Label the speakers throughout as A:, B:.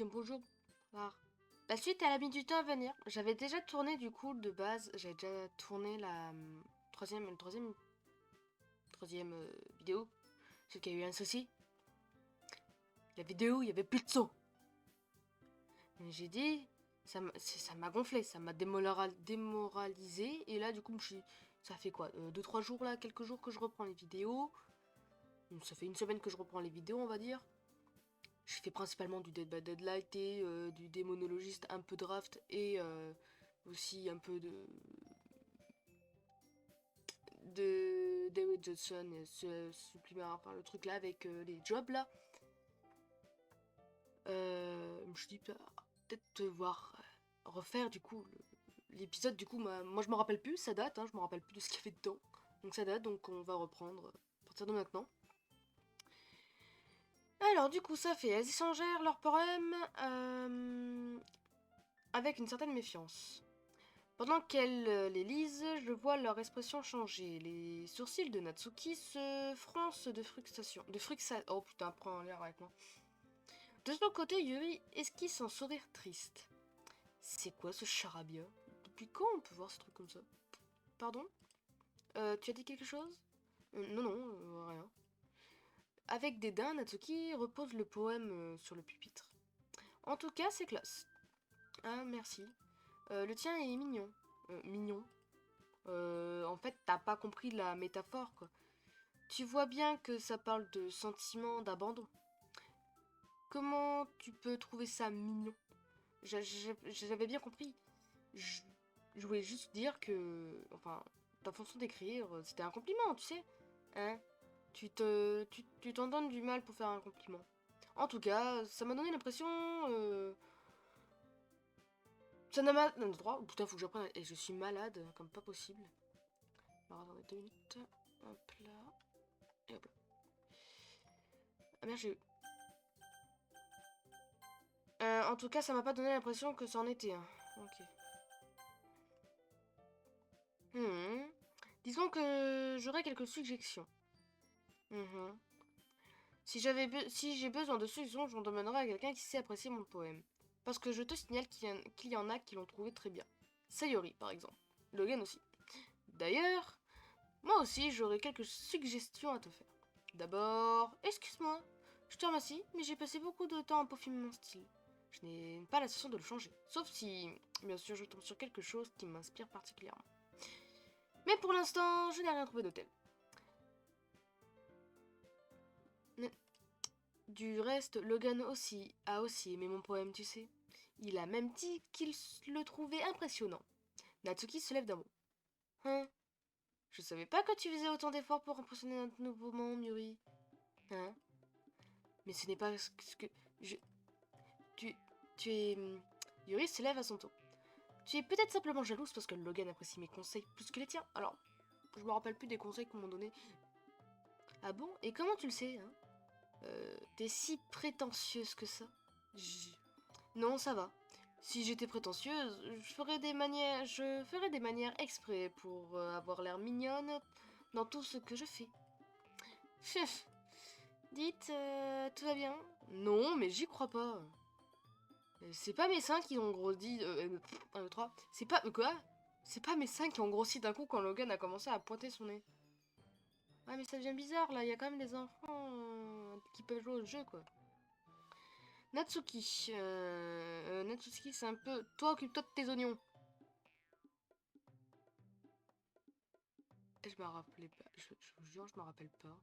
A: bien bonjour. Alors, la suite, elle a mis du temps à venir. J'avais déjà tourné du coup de base. J'avais déjà tourné la troisième vidéo. Sauf qu'il y a eu un souci. La vidéo, il y avait plus de son. Et j'ai dit, ça m'a gonflé, ça m'a démoralisé. Et là, du coup, ça fait quoi 2-3 jours là, quelques jours que je reprends les vidéos. Donc, ça fait une semaine que je reprends les vidéos, on va dire. Je fais principalement du Dead by Deadlight et du démonologiste, un peu draft et aussi un peu de David Johnson, ce supplément, enfin le truc là avec les jobs là. Je dis peut-être voir refaire du coup l'épisode. Du coup, moi je me rappelle plus, ça date, hein, je me rappelle plus de ce qu'il y avait dedans. Donc ça date, donc on va reprendre à partir de maintenant. Alors du coup ça fait, elles échangèrent leurs poèmes avec une certaine méfiance. Pendant qu'elles les lisent, je vois leur expression changer. Les sourcils de Natsuki se froncent de frustration. Oh putain, prends l'air avec moi. De son côté, Yuri esquisse un sourire triste. C'est quoi ce charabia? Depuis quand on peut voir ce truc comme ça? Pardon? Tu as dit quelque chose? Non, non, rien. Avec dédain, Natsuki repose le poème sur le pupitre. En tout cas, c'est classe. Ah, merci. Le tien est mignon. Mignon. En fait, t'as pas compris la métaphore, quoi. Tu vois bien que ça parle de sentiment d'abandon. Comment tu peux trouver ça mignon? J'avais bien compris. Je, je voulais juste dire que... Enfin, ta façon d'écrire, c'était un compliment, tu sais. Hein? Tu t'en donnes du mal pour faire un compliment. En tout cas, ça m'a donné l'impression... ça n'a pas... Non, droit. Putain, faut que j'apprenne... Et je suis malade, comme pas possible. Alors, attendez 2 minutes. Hop là. Et hop là. Ah merde, j'ai... en tout cas, ça m'a pas donné l'impression que ça en était un. Ok. Hmm. Disons que j'aurais quelques suggestions. Mhm. Si j'ai besoin de suggestions, j'en demanderai à quelqu'un qui sait apprécier mon poème. Parce que je te signale qu'il y en a qui l'ont trouvé très bien. Sayori, par exemple. Logan aussi. D'ailleurs, moi aussi, j'aurais quelques suggestions à te faire. D'abord, excuse-moi. Je te remercie, mais j'ai passé beaucoup de temps à peaufiner mon style. Je n'ai pas l'intention de le changer. Sauf si, bien sûr, je tombe sur quelque chose qui m'inspire particulièrement. Mais pour l'instant, je n'ai rien trouvé de tel. Du reste, Logan aussi a aussi aimé mon poème, tu sais. Il a même dit qu'il le trouvait impressionnant. Natsuki se lève d'un bond. Hein? Je savais pas que tu faisais autant d'efforts pour impressionner un nouveau membre, Yuri. Hein? Mais ce n'est pas ce que... Je... Tu... Tu es... Yuri se lève à son tour. Tu es peut-être simplement jalouse parce que Logan apprécie mes conseils plus que les tiens. Alors, je me rappelle plus des conseils qu'on m'a donnés. Ah bon? Et comment tu le sais, hein? T'es si prétentieuse que ça? Non, ça va. Si j'étais prétentieuse, je ferais des manières exprès pour avoir l'air mignonne dans tout ce que je fais. Chef, dites, tout va bien? Non, mais j'y crois pas. C'est pas mes seins qui ont grossi. 1, 2, 3. C'est pas. Quoi? C'est pas mes seins qui ont grossi d'un coup quand Logan a commencé à pointer son nez. Ah, mais ça devient bizarre là, il y a quand même des enfants qui peuvent jouer au jeu quoi. Natsuki. Natsuki, c'est un peu. Toi, occupe-toi de tes oignons. Je me rappelais pas. Je vous jure, je me rappelle pas.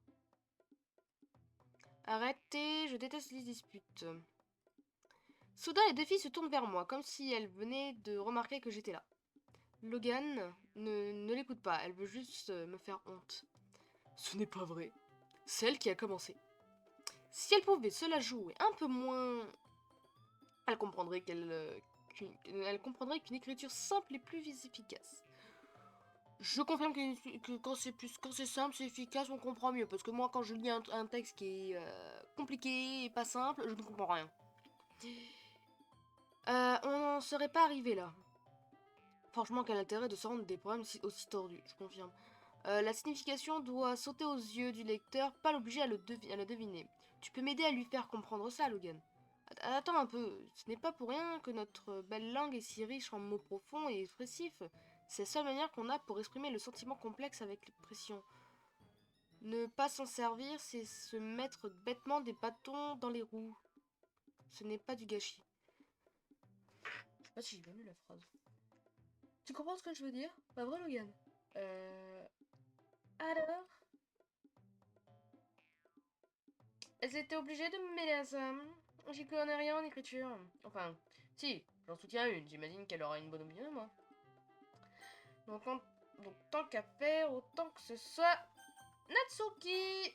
A: Arrêtez, je déteste les disputes. Soudain, les deux filles se tournent vers moi, comme si elles venaient de remarquer que j'étais là. Logan ne l'écoute pas, elle veut juste me faire honte. Ce n'est pas vrai. C'est elle qui a commencé. Si elle pouvait se la jouer un peu moins... Elle comprendrait elle comprendrait qu'une écriture simple est plus efficace. Je confirme que quand c'est simple, c'est efficace, on comprend mieux. Parce que moi, quand je lis un texte qui est compliqué et pas simple, je ne comprends rien. On n'en serait pas arrivé là. Franchement, quel intérêt de se rendre des problèmes aussi tordus, je confirme. La signification doit sauter aux yeux du lecteur, pas l'obliger à le deviner. Tu peux m'aider à lui faire comprendre ça, Logan. Attends un peu, ce n'est pas pour rien que notre belle langue est si riche en mots profonds et expressifs. C'est la seule manière qu'on a pour exprimer le sentiment complexe avec l'expression. Ne pas s'en servir, c'est se mettre bêtement des bâtons dans les roues. Ce n'est pas du gâchis. Je sais pas si j'ai bien lu la phrase. Tu comprends ce que je veux dire? Pas vrai, Logan? Alors? Elles étaient obligées de me mêler à ça. J'y connais rien en écriture. Enfin, si, j'en soutiens une. J'imagine qu'elle aura une bonne opinion de moi. Donc tant qu'à faire, autant que ce soit Natsuki.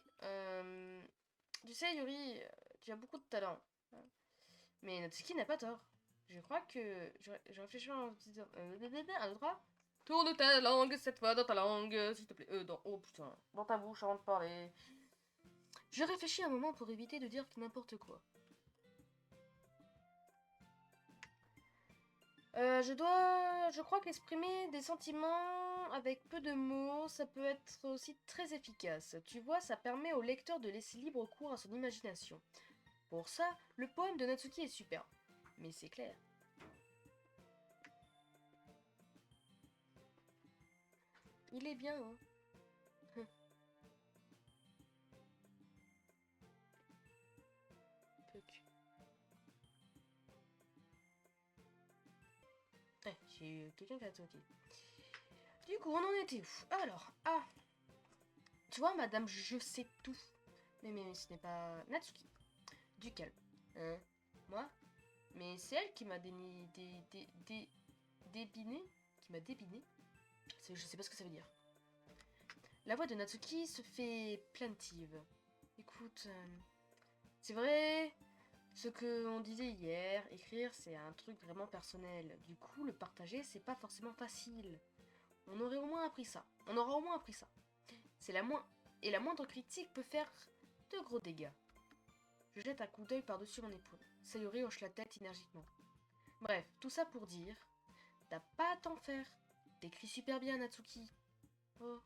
A: Tu sais, Yuri, tu as beaucoup de talent. Mais Natsuki n'a pas tort. Je crois que... Je réfléchis en disant... 1, 2, 3. Tourne ta langue, cette fois dans ta langue, s'il te plaît. Oh putain, dans ta bouche avant de parler. Je réfléchis un moment pour éviter de dire n'importe quoi. Je crois qu'exprimer des sentiments avec peu de mots, ça peut être aussi très efficace. Tu vois, ça permet au lecteur de laisser libre cours à son imagination. Pour ça, le poème de Natsuki est super. Mais c'est clair. Il est bien, hein. Puck. Ouais, j'ai eu quelqu'un qui a sauté. Du coup, on en était où? Alors, tu vois, madame, je sais tout. Mais ce n'est pas Natsuki. Du calme. Hein? Moi? Mais c'est elle qui m'a débiné. Qui m'a débiné. Je sais pas ce que ça veut dire. La voix de Natsuki se fait plaintive. Écoute, c'est vrai ce que on disait hier, écrire c'est un truc vraiment personnel. Du coup, le partager c'est pas forcément facile. On aurait au moins appris ça. On aura au moins appris ça. C'est la moins et la moindre critique peut faire de gros dégâts. Je jette un coup d'œil par-dessus mon épaule. Sayori hoche la tête énergiquement. Bref, tout ça pour dire, t'as pas à t'en faire. T'écris super bien, Natsuki. Oh.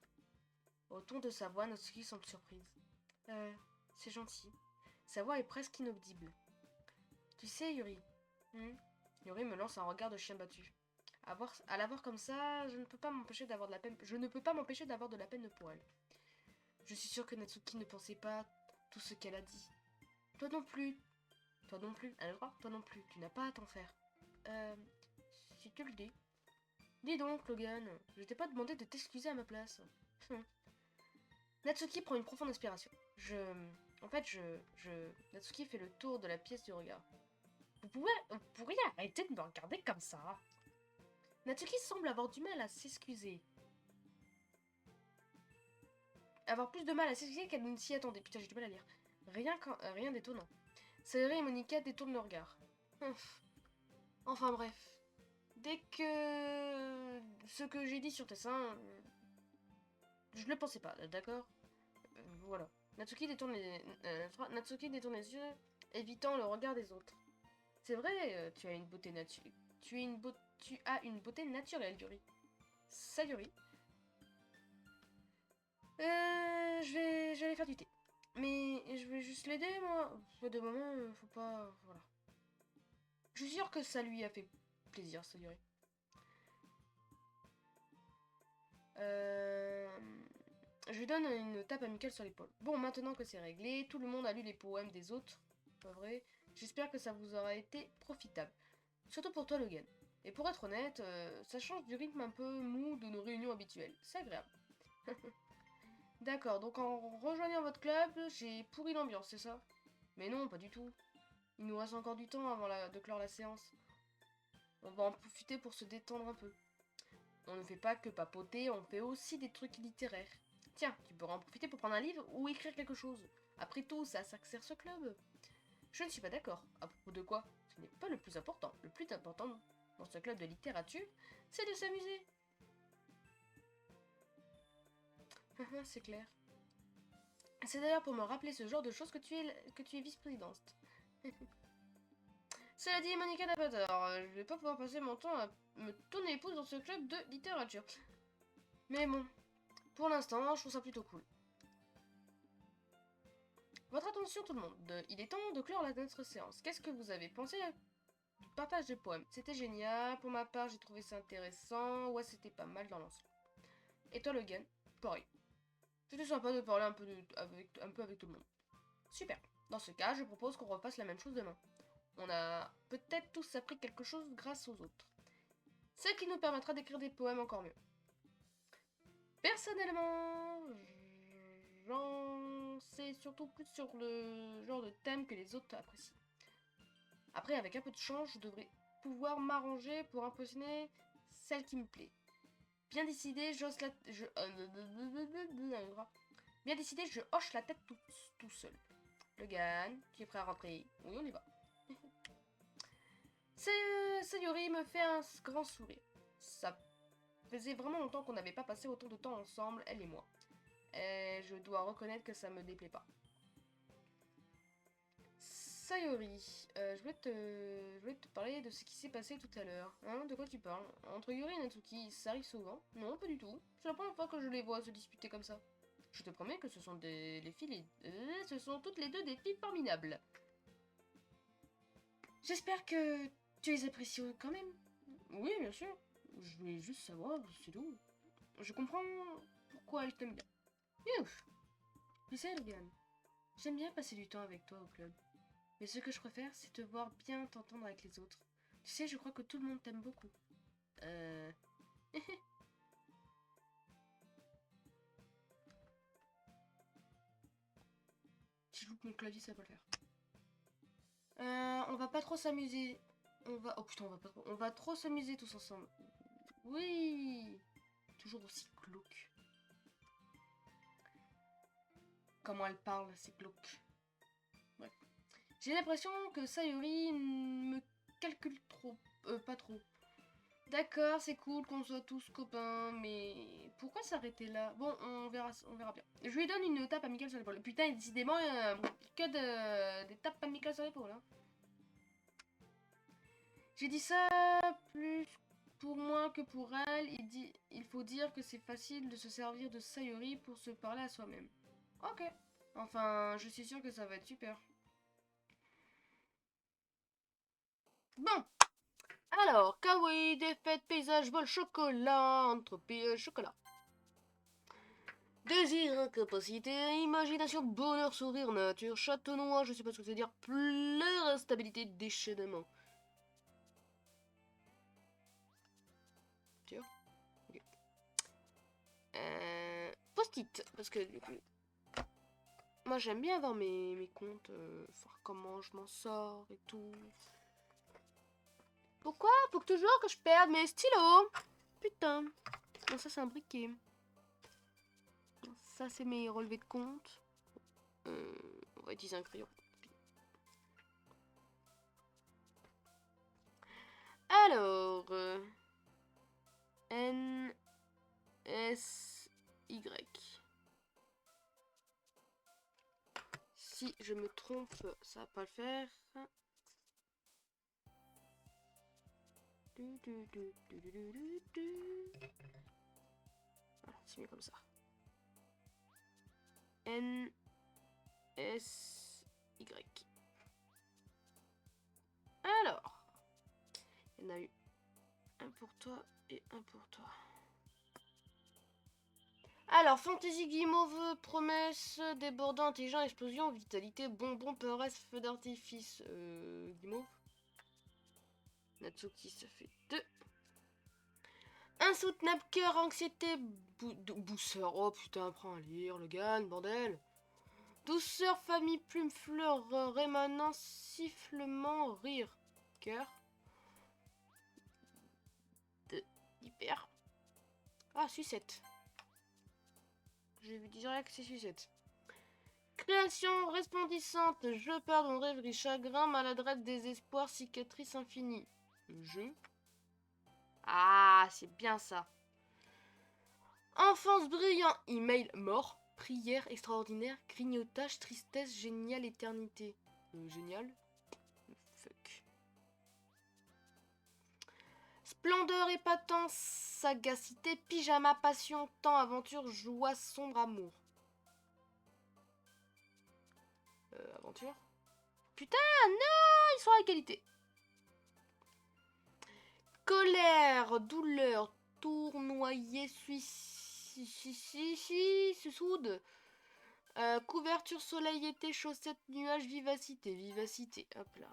A: Au ton de sa voix, Natsuki semble surprise. C'est gentil. Sa voix est presque inaudible. Tu sais, Yuri. Yuri me lance un regard de chien battu. À la voir comme ça, je ne peux pas m'empêcher d'avoir de la peine. Je ne peux pas m'empêcher d'avoir de la peine pour elle. Je suis sûre que Natsuki ne pensait pas tout ce qu'elle a dit. Toi non plus. Toi non plus. Alors, toi non plus. Tu n'as pas à t'en faire. Si tu le dis. Dis donc, Logan. Je t'ai pas demandé de t'excuser à ma place. Natsuki prend une profonde inspiration. Natsuki fait le tour de la pièce du regard. Vous pourriez arrêter de me regarder comme ça. Natsuki semble avoir du mal à s'excuser. Avoir plus de mal à s'excuser qu'elle ne s'y attendait. Putain, j'ai du mal à lire. Rien d'étonnant. Sayori et Monica détournent le regard. Enfin bref. Dès que... Ce que j'ai dit sur tes seins... Je le pensais pas, d'accord? Voilà. Natsuki détourne les yeux, évitant le regard des autres. C'est vrai, tu as une beauté naturelle. Tu as une beauté naturelle, Yuri. Ça, Yuri. Je vais aller faire du thé. Mais je vais juste l'aider, moi. De moment, faut pas... Voilà. Je suis sûre que ça lui a fait plaisir, ça, Yuri. Je lui donne une tape amicale sur l'épaule. Bon, maintenant que c'est réglé, tout le monde a lu les poèmes des autres. Pas vrai? J'espère que ça vous aura été profitable. Surtout pour toi, Logan. Et pour être honnête, ça change du rythme un peu mou de nos réunions habituelles. C'est agréable. D'accord, donc en rejoignant votre club, j'ai pourri l'ambiance, c'est ça? Mais non, pas du tout. Il nous reste encore du temps avant de clore la séance. On va en profiter pour se détendre un peu. On ne fait pas que papoter, on fait aussi des trucs littéraires. Tiens, tu pourras en profiter pour prendre un livre ou écrire quelque chose. Après tout, c'est à ça que sert ce club. Je ne suis pas d'accord. À propos de quoi? Ce n'est pas le plus important. Le plus important dans ce club de littérature, c'est de s'amuser. C'est clair. C'est d'ailleurs pour me rappeler ce genre de choses que tu es vice-présidente. Cela dit, Monica n'a pas tort. Je vais pas pouvoir passer mon temps à me tourner les pouces dans ce club de littérature. Mais bon, pour l'instant, je trouve ça plutôt cool. Votre attention tout le monde, il est temps de clore notre séance. Qu'est-ce que vous avez pensé du partage des poèmes? C'était génial, pour ma part j'ai trouvé ça intéressant, ouais c'était pas mal dans l'ensemble. Et toi Logan? Pareil. C'était sympa de parler un peu avec tout le monde. Super. Dans ce cas, je propose qu'on refasse la même chose demain. On a peut-être tous appris quelque chose grâce aux autres. Ce qui nous permettra d'écrire des poèmes encore mieux. Personnellement, j'en sais surtout plus sur le genre de thème que les autres apprécient. Après, avec un peu de chance, je devrais pouvoir m'arranger pour impressionner celle qui me plaît. Bien décidé, Bien décidé, je hoche la tête tout seul. Logan, tu es prêt à rentrer? Oui, on y va. Sayori me fait un grand sourire. Ça faisait vraiment longtemps qu'on n'avait pas passé autant de temps ensemble, elle et moi. Et je dois reconnaître que ça me déplaît pas. Sayori, je voulais te parler de ce qui s'est passé tout à l'heure. Hein, de quoi tu parles? Entre Yuri et Natsuki, ça arrive souvent? Non, pas du tout. C'est la première fois que je les vois se disputer comme ça. Je te promets que ce sont ce sont toutes les deux des filles formidables. J'espère que tu les apprécies quand même. Oui, bien sûr. Je voulais juste savoir, c'est tout. Je comprends pourquoi je t'aime bien. Ouf. Tu sais, Logan, j'aime bien passer du temps avec toi au club. Mais ce que je préfère, c'est te voir bien t'entendre avec les autres. Tu sais, je crois que tout le monde t'aime beaucoup. Euh... Si je loupe mon clavier, ça va pas le faire. On va pas trop s'amuser. Oh putain, on va trop s'amuser tous ensemble. Oui. Toujours aussi glauque. Comment elle parle, c'est glauque. Bref. J'ai l'impression que Sayori me calcule trop. Pas trop. D'accord, c'est cool qu'on soit tous copains, mais pourquoi s'arrêter là? Bon, on verra bien. Je lui donne une tape amicale sur l'épaule. Putain, décidément, des tapes amicales sur l'épaule. Hein. J'ai dit ça plus pour moi que pour elle. Il faut dire que c'est facile de se servir de Sayori pour se parler à soi-même. Ok. Enfin, je suis sûre que ça va être super. Bon. Alors, kawaii, défaite, paysage, bol, chocolat, entropie, chocolat. Désir, incapacité, imagination, bonheur, sourire, nature, château noir, je sais pas ce que ça veut dire, pleurs, stabilité, déchaînement. Sûr? Ok. Post-it, parce que du coup... Moi j'aime bien avoir mes comptes, voir comment je m'en sors et tout. Pourquoi? Faut que toujours que je perde mes stylos. Putain. Non, ça c'est un briquet. Ça c'est mes relevés de compte. On va utiliser un crayon. Alors... N... S... Y. Si je me trompe, ça va pas le faire. Voilà, c'est mieux comme ça. N, S, Y. Alors, il y en a eu un pour toi et un pour toi. Alors, fantaisie, guimauve, promesse, débordant, intelligent, explosion, vitalité, bonbon, paresse, feu d'artifice, guimauve. Natsuki, ça fait 2. Insoutenable cœur, anxiété, bousseur. Oh putain, apprends à lire, Logan, bordel. Douceur, famille, plume, fleur, rémanent, sifflement, rire. Cœur. Hyper. Ah, sucette. J'ai vu direct que c'est sucette. Création resplendissante, je pardon, rêverie, chagrin, maladresse, désespoir, cicatrice infinie. Je. Ah, c'est bien ça. Enfance brillant, email mort, prière extraordinaire, grignotage, tristesse, génial, éternité. Génial. Fuck. Splendeur épatant, sagacité, pyjama, passion, temps, aventure, joie, sombre, amour. aventure. Putain, non, ils sont à égalité. Colère, douleur, tournoyer, se soude. Couverture, soleil, été, chaussettes, nuages, vivacité, vivacité. Hop là.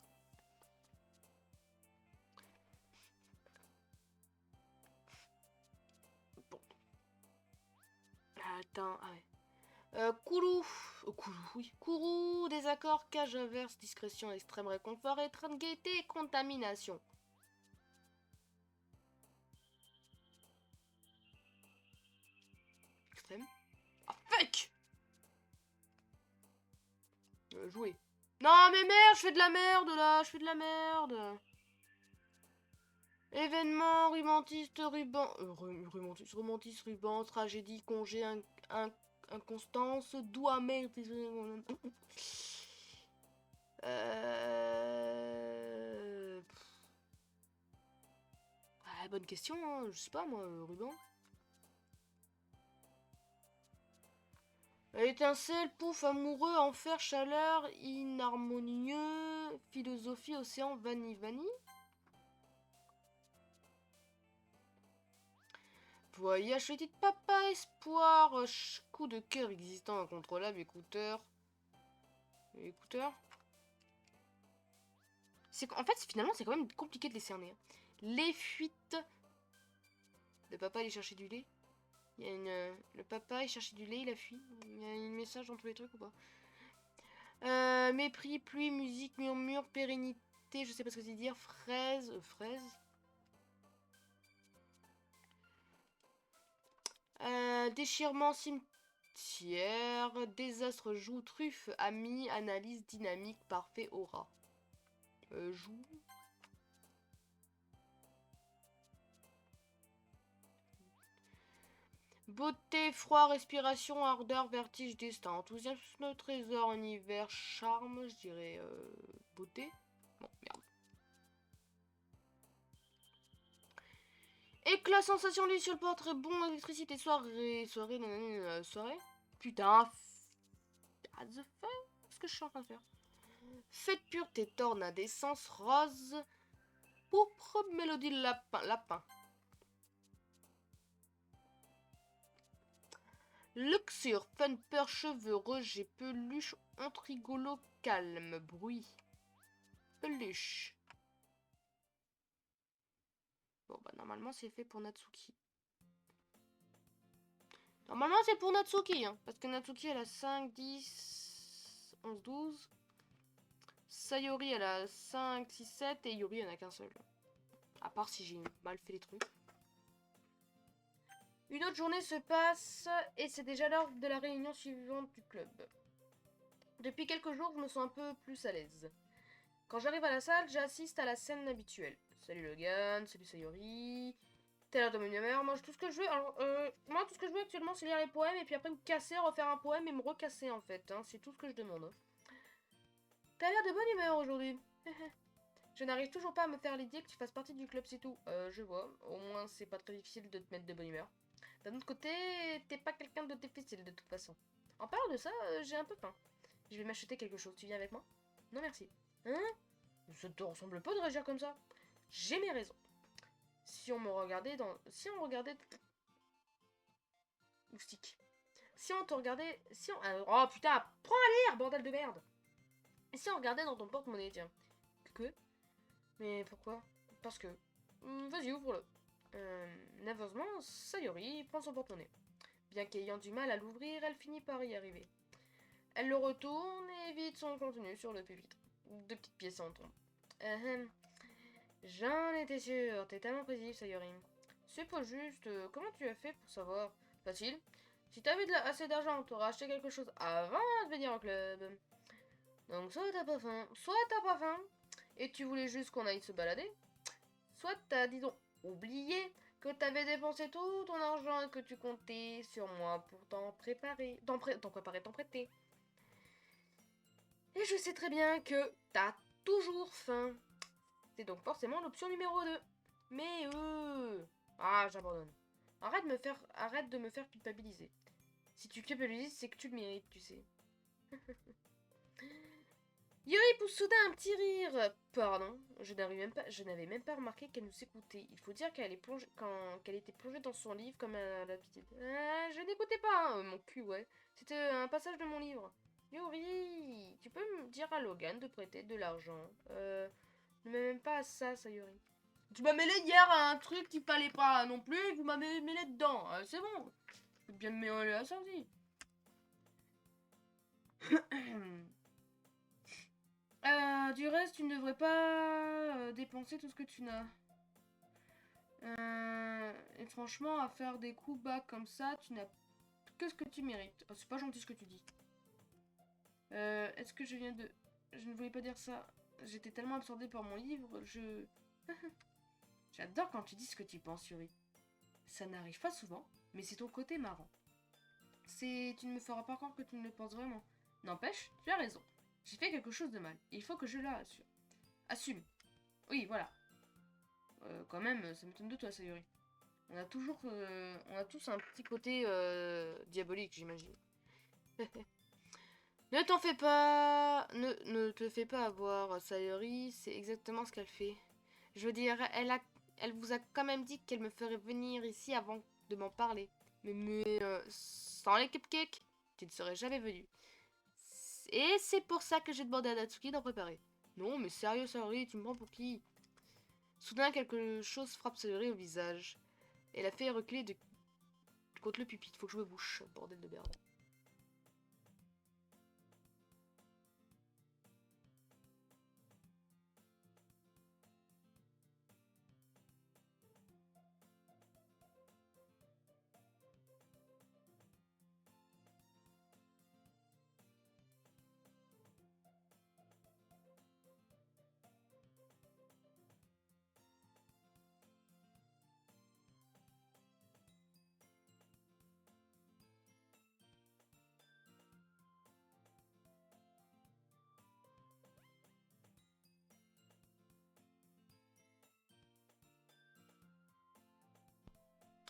A: Bon. Attends, ah ouais. Kourou, oui. Kourou, désaccord, cage inverse, discrétion, extrême réconfort, étreinte, gaieté, contamination. Extrême. Ah, fuck! Jouer. Non, mais merde, je fais de la merde là, je fais de la merde. Événement, romantiste, ruban. Romantiste, ruban, tragédie, congé, inconstance, doux, amer. Ah, bonne question, hein. Je sais pas moi, ruban. Étincelle, pouf, amoureux, enfer, chaleur, inharmonieux, philosophie, océan, vanille, vanille. Voyage, petite papa, espoir, coup de cœur existant, incontrôlable, écouteur. Écouteur. En fait, finalement, c'est quand même compliqué de les cerner. Hein. Les fuites. Le papa allait chercher du lait. Il y a le papa est cherché du lait, il a fui. Il y a un message dans tous les trucs ou pas? Mépris, pluie, musique, murmure, pérennité, je sais pas ce que c'est dire. Fraise, fraise. Déchirement, cimetière, désastre, joue, truffe, ami, analyse, dynamique, parfait, aura. Joue. Beauté, froid, respiration, ardeur, vertige, destin, enthousiasme, trésor, univers, charme, je dirais beauté. Bon, merde. Éclat, sensation, lit sur le portrait, bon, électricité, soirée, soirée. Putain, what the fuck? Qu'est-ce que je suis en train de faire? Fête pureté, tornade, essence, rose, pourpre, mélodie, lapin. Luxure, fun, peur, cheveux, rejet, peluche, intrigolo, calme, bruit. Peluche. Bon, bah normalement c'est fait pour Natsuki. Normalement c'est pour Natsuki, hein, parce que Natsuki elle a 5, 10, 11, 12. Sayori elle a 5, 6, 7 et Yuri elle en a qu'un seul. À part si j'ai mal fait les trucs. Une autre journée se passe et c'est déjà l'heure de la réunion suivante du club. Depuis quelques jours, je me sens un peu plus à l'aise. Quand j'arrive à la salle, j'assiste à la scène habituelle. Salut Logan, salut Sayori. T'es là de bonne humeur. Moi, tout ce que je veux, alors, moi, tout ce que je veux actuellement, c'est lire les poèmes et puis après me casser, refaire un poème et me recasser en fait. Hein. C'est tout ce que je demande. Hein. T'as l'air de bonne humeur aujourd'hui. Je n'arrive toujours pas à me faire l'idée que tu fasses partie du club, c'est tout. Je vois. Au moins, c'est pas très difficile de te mettre de bonne humeur. D'un autre côté, t'es pas quelqu'un de difficile de toute façon. En parlant de ça, j'ai un peu faim. Je vais m'acheter quelque chose. Tu viens avec moi? Non, merci. Hein? Ça te ressemble pas de réagir comme ça. J'ai mes raisons. Si on me regardait dans... Si on regardait... Moustique. Si on te regardait... Si on... Oh putain, prends à lire, bordel de merde. Et si on regardait dans ton porte-monnaie, tiens. Que? Mais pourquoi? Parce que... Vas-y, ouvre-le. Nerveusement, Sayori prend son porte-monnaie. Bien qu'ayant du mal à l'ouvrir, elle finit par y arriver. Elle le retourne et vide son contenu sur le pupitre. 2 petites pièces en tombent. J'en étais sûre, t'es tellement précis, Sayori. C'est pas juste, comment tu as fait pour savoir? Facile. Si t'avais assez d'argent, t'aurais acheté quelque chose avant de venir au club. Donc soit t'as pas faim, et tu voulais juste qu'on aille se balader, soit t'as, disons, oublié que t'avais dépensé tout ton argent et que tu comptais sur moi pour t'en préparer, t'en prêter. Et je sais très bien que t'as toujours faim. C'est donc forcément l'option numéro 2. Mais ah, j'abandonne. Arrête de me faire culpabiliser. Si tu culpabilises, c'est que tu le mérites, tu sais. Yuri pousse soudain un petit rire. Pardon, je n'avais même pas remarqué qu'elle nous écoutait. Il faut dire qu'elle était plongée dans son livre comme à l'habitude. Ah, je n'écoutais pas, hein, mon cul, ouais. C'était un passage de mon livre. Yuri, tu peux me dire à Logan de prêter de l'argent. Ne mets même pas à ça, Yuri. Tu m'as mêlé hier à un truc qu'il fallait pas non plus, vous m'avez mêlé dedans. C'est bon. Je peux bien me mêler à ça aussi. Du reste, tu ne devrais pas dépenser tout ce que tu n'as. Et franchement, à faire des coups bas comme ça, tu n'as que ce que tu mérites. Oh, c'est pas gentil ce que tu dis. Est-ce que je viens de... Je ne voulais pas dire ça. J'étais tellement absorbée par mon livre, je... J'adore quand tu dis ce que tu penses, Yuri. Ça n'arrive pas souvent, mais c'est ton côté marrant. Tu ne me feras pas croire que tu ne le penses vraiment. N'empêche, tu as raison. J'ai fait quelque chose de mal. Il faut que je l'assure. Assume. Oui, voilà. Quand même, ça m'étonne de toi, Sayuri. On a tous un petit côté diabolique, j'imagine. Ne t'en fais pas, ne te fais pas avoir, Sayuri, c'est exactement ce qu'elle fait. Je veux dire, elle vous a quand même dit qu'elle me ferait venir ici avant de m'en parler. Mais sans les cupcakes, tu ne serais jamais venu. Et c'est pour ça que j'ai demandé à Natsuki d'en préparer. Non, mais sérieux, Sayuri, tu me prends pour qui? Soudain, quelque chose frappe Sayuri au visage. Elle a fait reculer contre le pupitre. Faut que je me bouche, bordel de merde.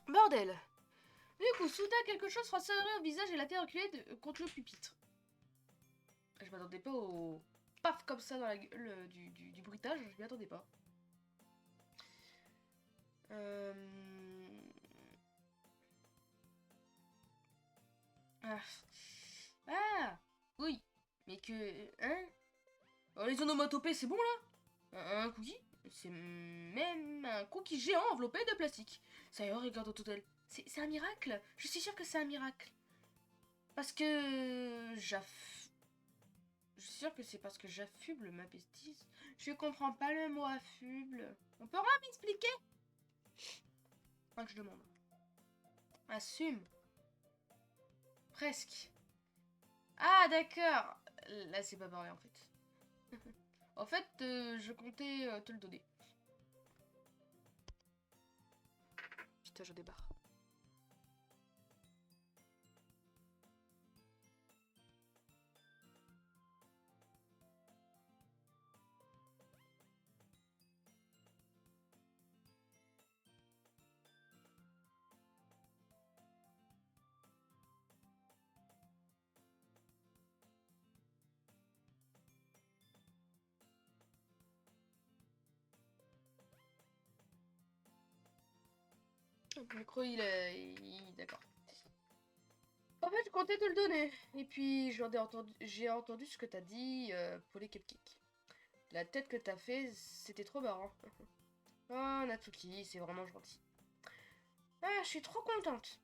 A: Bordel! Du coup, soudain, quelque chose frappe Sayuri au visage et la fait reculer contre le pupitre. Je m'attendais pas au paf comme ça dans la gueule du bruitage, je m'y attendais pas. Euh... Ah. Ah. Oui. Mais que... Hein? Oh, les onomatopées, c'est bon là? Un cookie? C'est même un cookie géant enveloppé de plastique. Ça y est, regarde au total. C'est un miracle. Je suis sûre que c'est un miracle. Parce que... Je suis sûre que c'est parce que j'affuble ma bêtise. Je comprends pas le mot affuble. On peut rien m'expliquer? Enfin que je demande. Assume. Presque. Ah d'accord. Là c'est pas pareil en fait. En fait, je comptais te le donner. Putain, je débarre. Le micro, d'accord. En fait, je comptais te le donner. Et puis, j'ai entendu ce que t'as dit pour les cupcakes. La tête que t'as fait, c'était trop marrant. Oh, Natsuki, c'est vraiment gentil. Ah, je suis trop contente.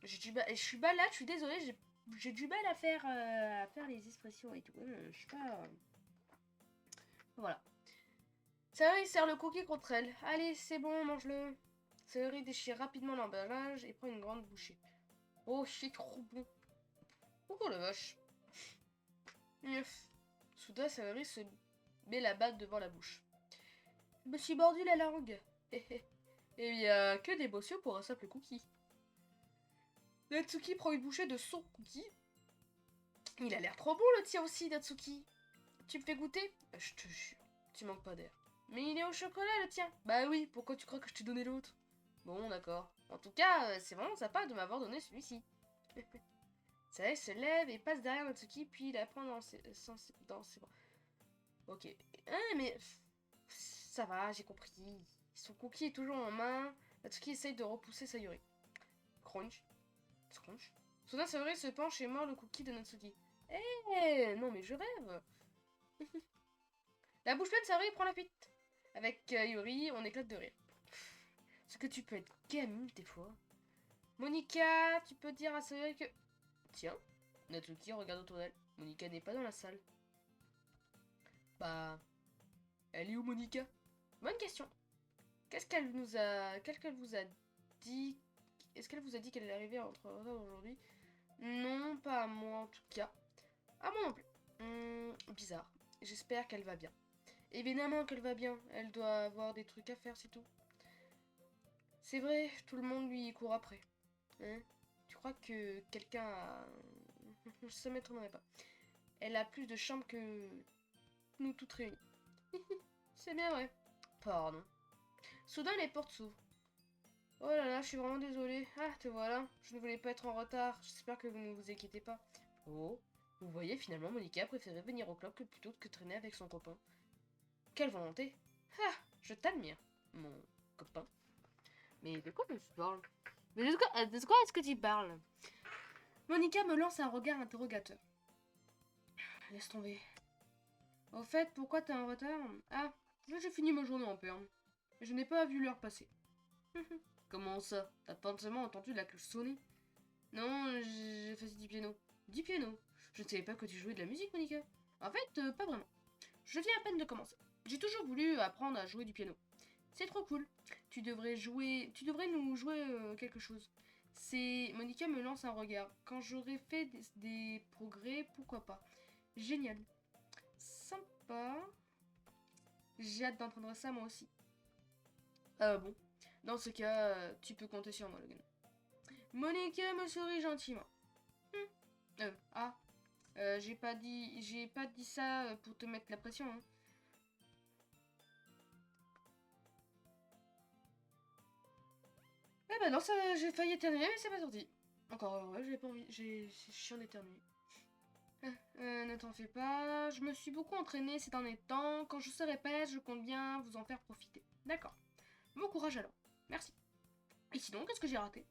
A: Je suis malade, je suis désolée, j'ai du mal à faire les expressions et tout. Je suis pas... Voilà. Sayori serre le cookie contre elle. Allez, c'est bon, mange-le. Sayori déchire rapidement l'emballage et prend une grande bouchée. Oh, c'est trop bon. Oh la vache. Neuf. Soudain, Sayori se met la batte devant la bouche. Je me suis mordu la langue. Eh bien, que d'émotion pour un simple cookie. Natsuki prend une bouchée de son cookie. Il a l'air trop bon le tien aussi, Natsuki. Tu me fais goûter? Je te jure, tu manques pas d'air. Mais il est au chocolat le tien. Bah oui, pourquoi tu crois que je t'ai donné l'autre? Bon, d'accord. En tout cas, c'est vraiment sympa de m'avoir donné celui-ci. Ça se lève et passe derrière Natsuki, puis il la prend dans ses bras. Ok. Mais... Ça va, j'ai compris. Son cookie est toujours en main. Natsuki essaye de repousser Sayuri. Crunch. Crunch. Soudain, Sayuri se penche et mord le cookie de Natsuki. Non mais je rêve. La bouche pleine, Sayuri prend la fuite. Avec Yuri, on éclate de rire. Est-ce que tu peux être gamine des fois? Monica, tu peux dire à Sayuri que... Tiens, Natsuki regarde autour d'elle. Monica n'est pas dans la salle. Bah... Elle est où, Monica? Bonne question. Qu'est-ce qu'elle vous a dit? Est-ce qu'elle vous a dit qu'elle allait arriver entre aujourd'hui? Non, pas à moi en tout cas. À moi non plus. Bizarre. J'espère qu'elle va bien. Évidemment qu'elle va bien. Elle doit avoir des trucs à faire, c'est tout. C'est vrai, tout le monde lui court après. Hein? Tu crois que quelqu'un a... Ça m'étonnerait pas. Elle a plus de chambres que nous toutes réunies. C'est bien vrai. Pardon. Soudain, les portes s'ouvrent. Oh là là, je suis vraiment désolée. Ah, te voilà. Je ne voulais pas être en retard. J'espère que vous ne vous inquiétez pas. Oh, vous voyez, finalement, Monica préférait venir au club plutôt que traîner avec son copain. Quelle volonté. Ah, je t'admire, mon copain. Mais de quoi tu parles? Mais de quoi est-ce que tu parles? Monica me lance un regard interrogateur. Laisse tomber. Au fait, pourquoi t'es en retard? Ah, j'ai fini ma journée en perme. Je n'ai pas vu l'heure passer. Comment ça? T'as pas seulement entendu la cloche sonner? Non, j'ai fait du piano. Du piano? Je ne savais pas que tu jouais de la musique, Monica. En fait, pas vraiment. Je viens à peine de commencer. J'ai toujours voulu apprendre à jouer du piano. C'est trop cool. Tu devrais nous jouer quelque chose. Monica me lance un regard. Quand j'aurai fait des progrès, pourquoi pas. Génial. Sympa. J'ai hâte d'entendre ça moi aussi. Ah bon. Dans ce cas, tu peux compter sur moi, Logan. Monica me sourit gentiment. Ah, j'ai pas dit ça pour te mettre la pression. Hein. Eh ben non, ça, j'ai failli éternuer, mais c'est pas sorti. Encore heureux, j'ai pas envie, c'est chiant d'éternuer. Ne t'en fais pas, je me suis beaucoup entraînée ces derniers temps. Quand je serai prête, je compte bien vous en faire profiter. D'accord. Bon courage alors. Merci. Et sinon, qu'est-ce que j'ai raté?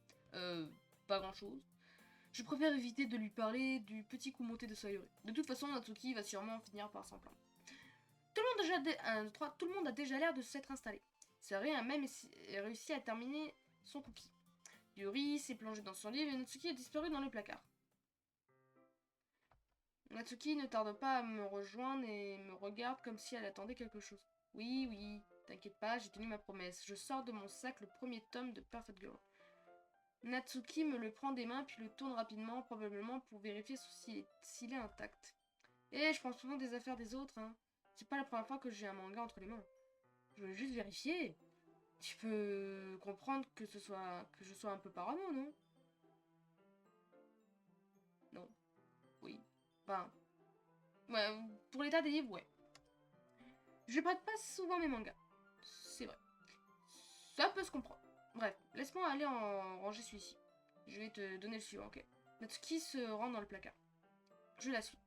A: Pas grand-chose. Je préfère éviter de lui parler du petit coup monté de Sayuri. De toute façon, Natsuki va sûrement finir par s'en plaindre. Tout le monde a déjà l'air de s'être installé. Sayuri a même réussi à terminer son cookie. Yuri s'est plongé dans son livre et Natsuki a disparu dans le placard. Natsuki ne tarde pas à me rejoindre et me regarde comme si elle attendait quelque chose. Oui, oui, t'inquiète pas, j'ai tenu ma promesse. Je sors de mon sac le premier tome de Perfect Girl. Natsuki me le prend des mains puis le tourne rapidement, probablement pour vérifier s'il est intact. Je prends souvent des affaires des autres, hein. C'est pas la première fois que j'ai un manga entre les mains. Je veux juste vérifier. Tu peux comprendre que je sois un peu parano, non? Non. Oui. Enfin, ouais, pour l'état des livres, ouais. Je prête pas souvent mes mangas. C'est vrai. Ça peut se comprendre. Bref, laisse-moi aller en ranger celui-ci. Je vais te donner le suivant, ok? Natsuki se rend dans le placard. Je la suis.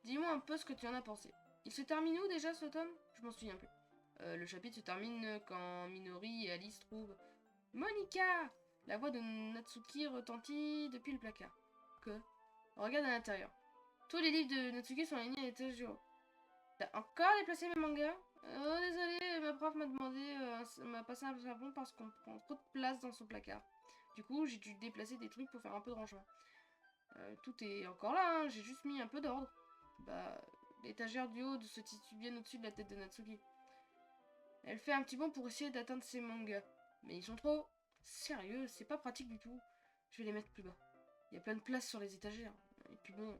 A: Dis-moi un peu ce que tu en as pensé. Il se termine où déjà ce tome? Je m'en souviens plus. Le chapitre se termine quand Minori et Alice trouvent Monica! La voix de Natsuki retentit depuis le placard. Que? Regarde à l'intérieur. Tous les livres de Natsuki sont alignés à l'étage du haut. T'as encore déplacé mes mangas? Oh désolé, ma prof m'a passé un savon parce qu'on prend trop de place dans son placard. Du coup, j'ai dû déplacer des trucs pour faire un peu de rangement. Tout est encore là, hein, j'ai juste mis un peu d'ordre. Bah, l'étagère du haut se situe bien au-dessus de la tête de Natsuki. Elle fait un petit bond pour essayer d'atteindre ses mangas. Mais ils sont trop... Sérieux, c'est pas pratique du tout. Je vais les mettre plus bas. Il y a plein de place sur les étagères. Et puis bon,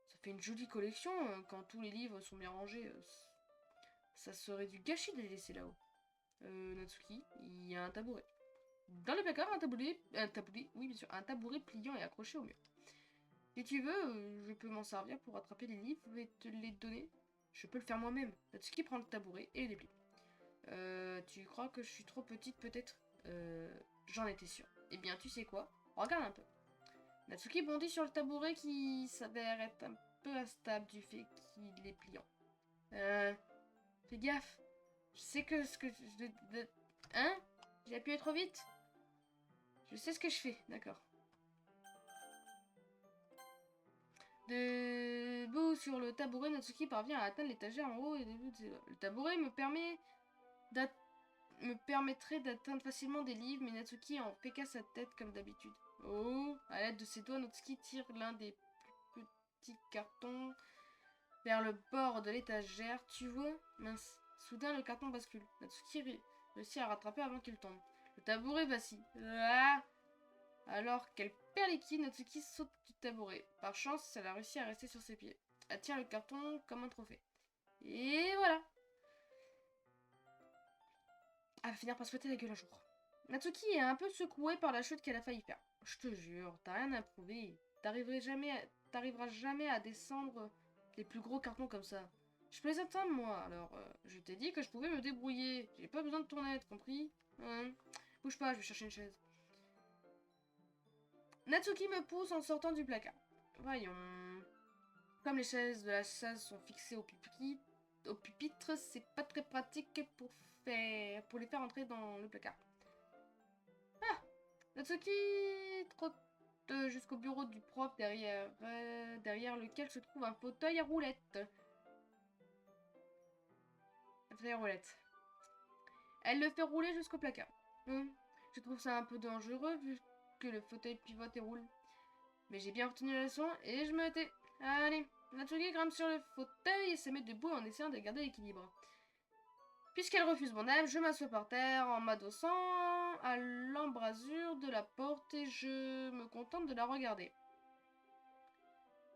A: ça fait une jolie collection quand tous les livres sont bien rangés. Ça serait du gâchis de les laisser là-haut. Natsuki, il y a un tabouret. Dans le placard, oui bien sûr, un tabouret pliant et accroché au mur. Si tu veux, je peux m'en servir pour attraper les livres et te les donner. Je peux le faire moi-même. Natsuki prend le tabouret et les plie. Tu crois que je suis trop petite peut-être? J'en étais sûre. Eh bien, tu sais quoi? Regarde un peu. Natsuki bondit sur le tabouret qui s'avère être un peu instable du fait qu'il est pliant. Fais gaffe. Je sais que ce que... Hein? J'ai appuyé trop vite? Je sais ce que je fais, d'accord. Debout sur le tabouret, Natsuki parvient à atteindre l'étagère en haut et le tabouret me permettrait d'atteindre facilement des livres, mais Natsuki en fait qu'à sa tête comme d'habitude. Oh, à l'aide de ses doigts, Natsuki tire l'un des plus petits cartons vers le bord de l'étagère. Tu vois? Mince. Soudain, le carton bascule. Natsuki réussit à rattraper avant qu'il tombe. Le tabouret vacille. Ah! Alors qu'elle perd l'équilibre, Natsuki saute du tabouret. Par chance, elle a réussi à rester sur ses pieds. Elle tient le carton comme un trophée. Et voilà! Elle va finir par se fouetter la gueule un jour. Natsuki est un peu secouée par la chute qu'elle a failli faire. Je te jure, t'as rien à prouver. T'arriveras jamais à descendre les plus gros cartons comme ça. Je plaisante, moi, alors je t'ai dit que je pouvais me débrouiller. J'ai pas besoin de ton aide, compris? Bouge pas, je vais chercher une chaise. Natsuki me pousse en sortant du placard. Voyons. Comme les chaises de la chasse sont fixées au pupitre, c'est pas très pratique pour les faire entrer dans le placard. Ah! Natsuki trotte jusqu'au bureau du prof derrière lequel se trouve un fauteuil à roulettes. Elle le fait rouler jusqu'au placard. Je trouve ça un peu dangereux vu que le fauteuil pivote et roule. Mais j'ai bien retenu la leçon et je me tais. Allez, Natsuki grimpe sur le fauteuil et se met debout en essayant de garder l'équilibre. Puisqu'elle refuse mon aide, je m'assois par terre en m'adossant à l'embrasure de la porte et je me contente de la regarder.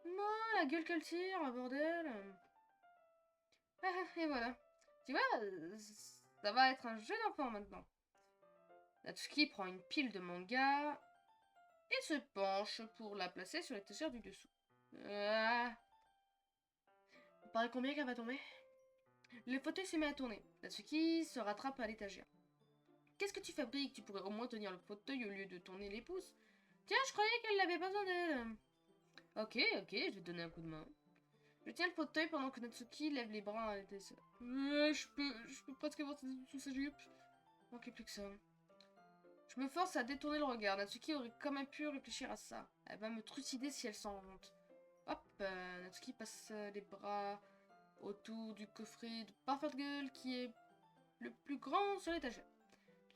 A: Non, la gueule qu'elle tire, bordel. Et voilà. Tu vois, ça va être un jeu d'enfant maintenant. Natsuki prend une pile de manga et se penche pour la placer sur l'étagère du dessous. Vous paraît combien qu'elle va tomber? Le fauteuil se met à tourner. Natsuki se rattrape à l'étagère. Qu'est-ce que tu fabriques? Tu pourrais au moins tenir le fauteuil au lieu de tourner les pouces. Tiens, je croyais qu'elle n'avait pas besoin d'aide. Ok, je vais te donner un coup de main. Je tiens le fauteuil pendant que Natsuki lève les bras à l'étagère. Je peux presque voir sous sa jupe. Manquait plus que ça. Je me force à détourner le regard. Natsuki aurait quand même pu réfléchir à ça. Elle va me trucider si elle s'en rend compte. Hop, Natsuki passe les bras autour du coffret de Parfait Girl qui est le plus grand sur l'étagère.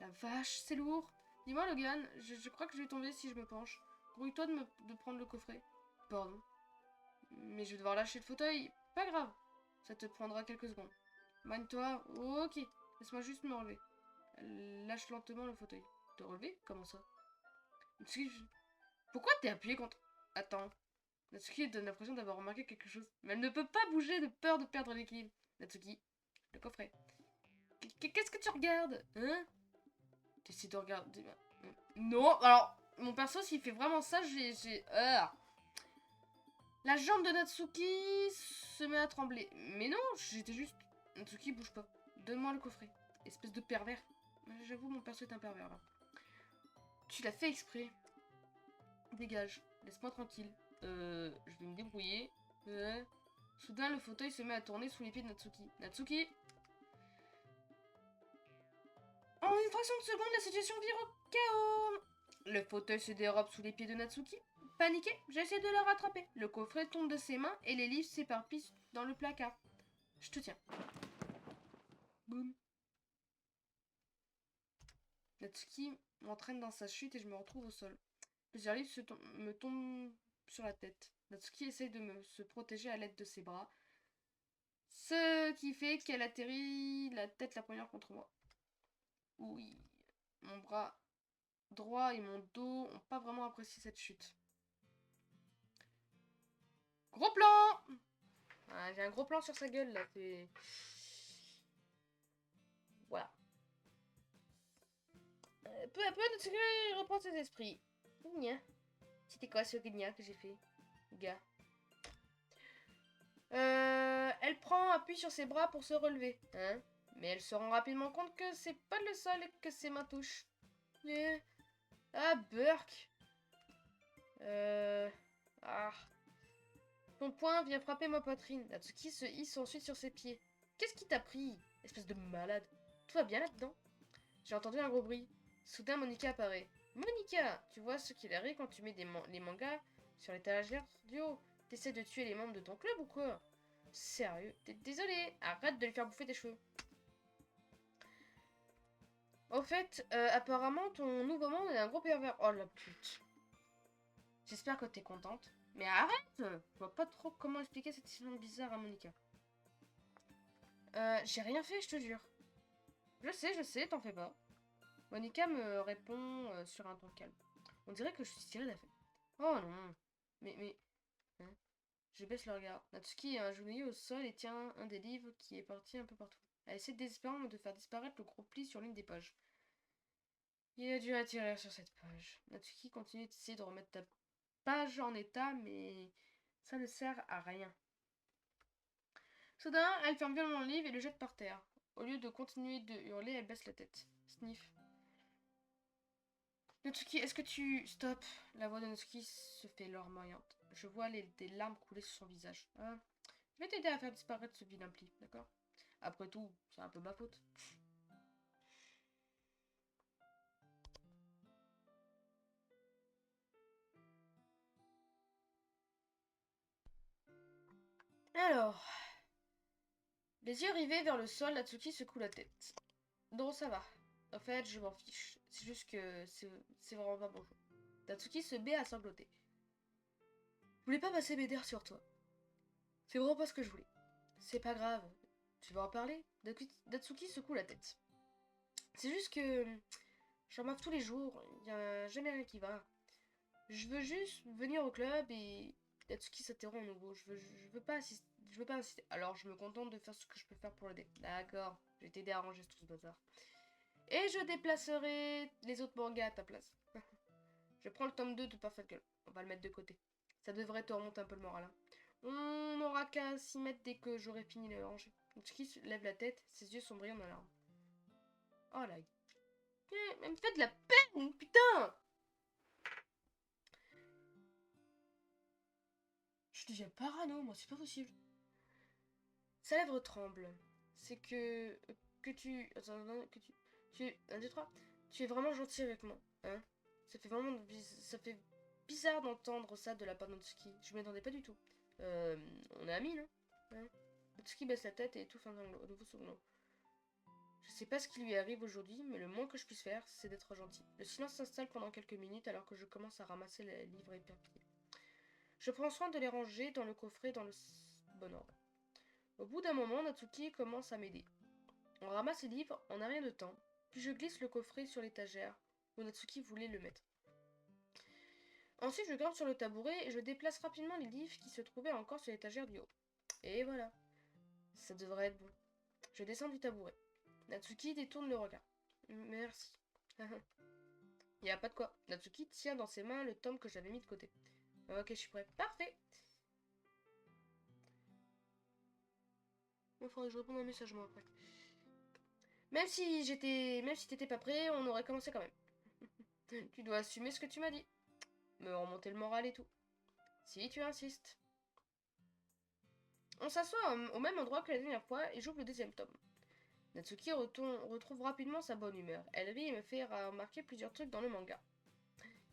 A: La vache, c'est lourd. Dis-moi, Logan, je crois que je vais tomber si je me penche. Grouille-toi de prendre le coffret. Pardon. Mais je vais devoir lâcher le fauteuil. Pas grave. Ça te prendra quelques secondes. Magne-toi. Ok. Laisse-moi juste me relever. Elle lâche lentement le fauteuil. Te relever? Comment ça? Pourquoi t'es appuyé contre... Attends. Natsuki donne l'impression d'avoir remarqué quelque chose. Mais elle ne peut pas bouger de peur de perdre l'équilibre. Natsuki, le coffret. Qu'est-ce que tu regardes? Hein? T'essaies de regarder... Non, alors, mon perso, s'il fait vraiment ça, j'ai... La jambe de Natsuki se met à trembler. Mais non, j'étais juste... Natsuki, bouge pas. Donne-moi le coffret. Espèce de pervers. J'avoue, mon perso est un pervers, là. Tu l'as fait exprès. Dégage. Laisse-moi tranquille. Je vais me débrouiller. Soudain, le fauteuil se met à tourner sous les pieds de Natsuki. Natsuki! En une fraction de seconde, la situation vire au chaos. Le fauteuil se dérobe sous les pieds de Natsuki. Paniqué, j'essaie de la rattraper. Le coffret tombe de ses mains et les livres s'éparpillent dans le placard. Je te tiens. Boum. Natsuki m'entraîne dans sa chute et je me retrouve au sol. Plusieurs livres me tombent sur la tête. Natsuki essaye de se protéger à l'aide de ses bras. Ce qui fait qu'elle atterrit la tête la première contre moi. Oui, mon bras droit et mon dos ont pas vraiment apprécié cette chute. Gros plan! Ah, j'ai un gros plan sur sa gueule là, c'est... Voilà. Peu à peu, Natsuki reprend ses esprits. Gna. C'était quoi ce gna que j'ai fait, gars? Elle prend appui sur ses bras pour se relever, hein? Mais elle se rend rapidement compte que c'est pas le sol et que ses mains touchent. Ah, Burk! Ah. Son poing vient frapper ma poitrine. Natsuki se hisse ensuite sur ses pieds. Qu'est-ce qui t'a pris? Espèce de malade. Tout va bien là-dedans? J'ai entendu un gros bruit. Soudain, Monica apparaît. Monica, tu vois ce qu'il arrive quand tu mets les mangas sur l'étagère du haut? T'essaies de tuer les membres de ton club ou quoi? Sérieux? Désolé, arrête de lui faire bouffer tes cheveux. Au fait, apparemment, ton nouveau monde est un gros pervers. Oh la pute. J'espère que t'es contente. Mais arrête! Je vois pas trop comment expliquer cette situation bizarre à Monica. J'ai rien fait, je te jure. Je sais, t'en fais pas. Monica me répond sur un ton calme. On dirait que je suis tirée d'affaire. Oh non. Mais... hein. Je baisse le regard. Natsuki est agenouillée au sol et tient un des livres qui est parti un peu partout. Elle essaie désespérément de faire disparaître le gros pli sur l'une des pages. Il a dû attirer sur cette page. Natsuki continue d'essayer de remettre ta page en état, mais ça ne sert à rien. Soudain, elle ferme violemment le livre et le jette par terre. Au lieu de continuer de hurler, elle baisse la tête. Sniff. Natsuki, est-ce que tu... Stop. La voix de Natsuki se fait larmoyante. Je vois des larmes couler sur son visage. Je vais t'aider à faire disparaître ce vilain pli, d'accord? Après tout, c'est un peu ma faute. Alors... Les yeux rivés vers le sol, Natsuki secoue la tête. Non, ça va. En fait, je m'en fiche. C'est juste que c'est vraiment pas bonjour. Natsuki se met à sangloter. Je voulais pas passer mes nerfs sur toi. C'est vraiment pas ce que je voulais. C'est pas grave. Tu vas en parler? Natsuki secoue la tête. C'est juste que j'en bave tous les jours. Y a jamais rien qui va. Je veux juste venir au club et Natsuki s'interrompt à nouveau. Je veux pas assister. Je veux pas insister. Alors je me contente de faire ce que je peux faire pour l'aider. D'accord. Je vais t'aider à ranger tout ce bazar. Et je déplacerai les autres mangas à ta place. Je prends le tome 2 de Perfect Girl. On va le mettre de côté. Ça devrait te remonter un peu le moral. Hein. On n'aura qu'à s'y mettre dès que j'aurai fini de le ranger. Natsuki lève la tête, ses yeux sont brillants dans larmes. Oh là. Elle me fait de la peine, putain! Je deviens parano, moi, c'est pas possible. Sa lèvre tremble. C'est que tu... Attends, non, que tu... Tu... 1, 2, 3. Tu es vraiment gentil avec moi, hein? Ça fait bizarre d'entendre ça de la part de Natsuki. Je m'y attendais pas du tout. On est amis, non? Hein? Natsuki baisse la tête et étouffe un nouveau sanglant. Je sais pas ce qui lui arrive aujourd'hui, mais le moins que je puisse faire, c'est d'être gentil. Le silence s'installe pendant quelques minutes alors que je commence à ramasser les livres éparpillés. Je prends soin de les ranger dans le coffret dans le bon ordre. Au bout d'un moment, Natsuki commence à m'aider. On ramasse les livres en un rien de temps, puis je glisse le coffret sur l'étagère où Natsuki voulait le mettre. Ensuite, je grimpe sur le tabouret et je déplace rapidement les livres qui se trouvaient encore sur l'étagère du haut. Et voilà, ça devrait être bon. Je descends du tabouret. Natsuki détourne le regard. Merci. Y a pas de quoi. Natsuki tient dans ses mains le tome que j'avais mis de côté. Ok, je suis prêt. Parfait. Il faudrait que je réponde à un message moi après. Même si t'étais pas prêt, on aurait commencé quand même. Tu dois assumer ce que tu m'as dit. Me remonter le moral et tout. Si tu insistes. On s'assoit au même endroit que la dernière fois et j'ouvre le deuxième tome. Natsuki retrouve rapidement sa bonne humeur. Elle rit et me fait remarquer plusieurs trucs dans le manga.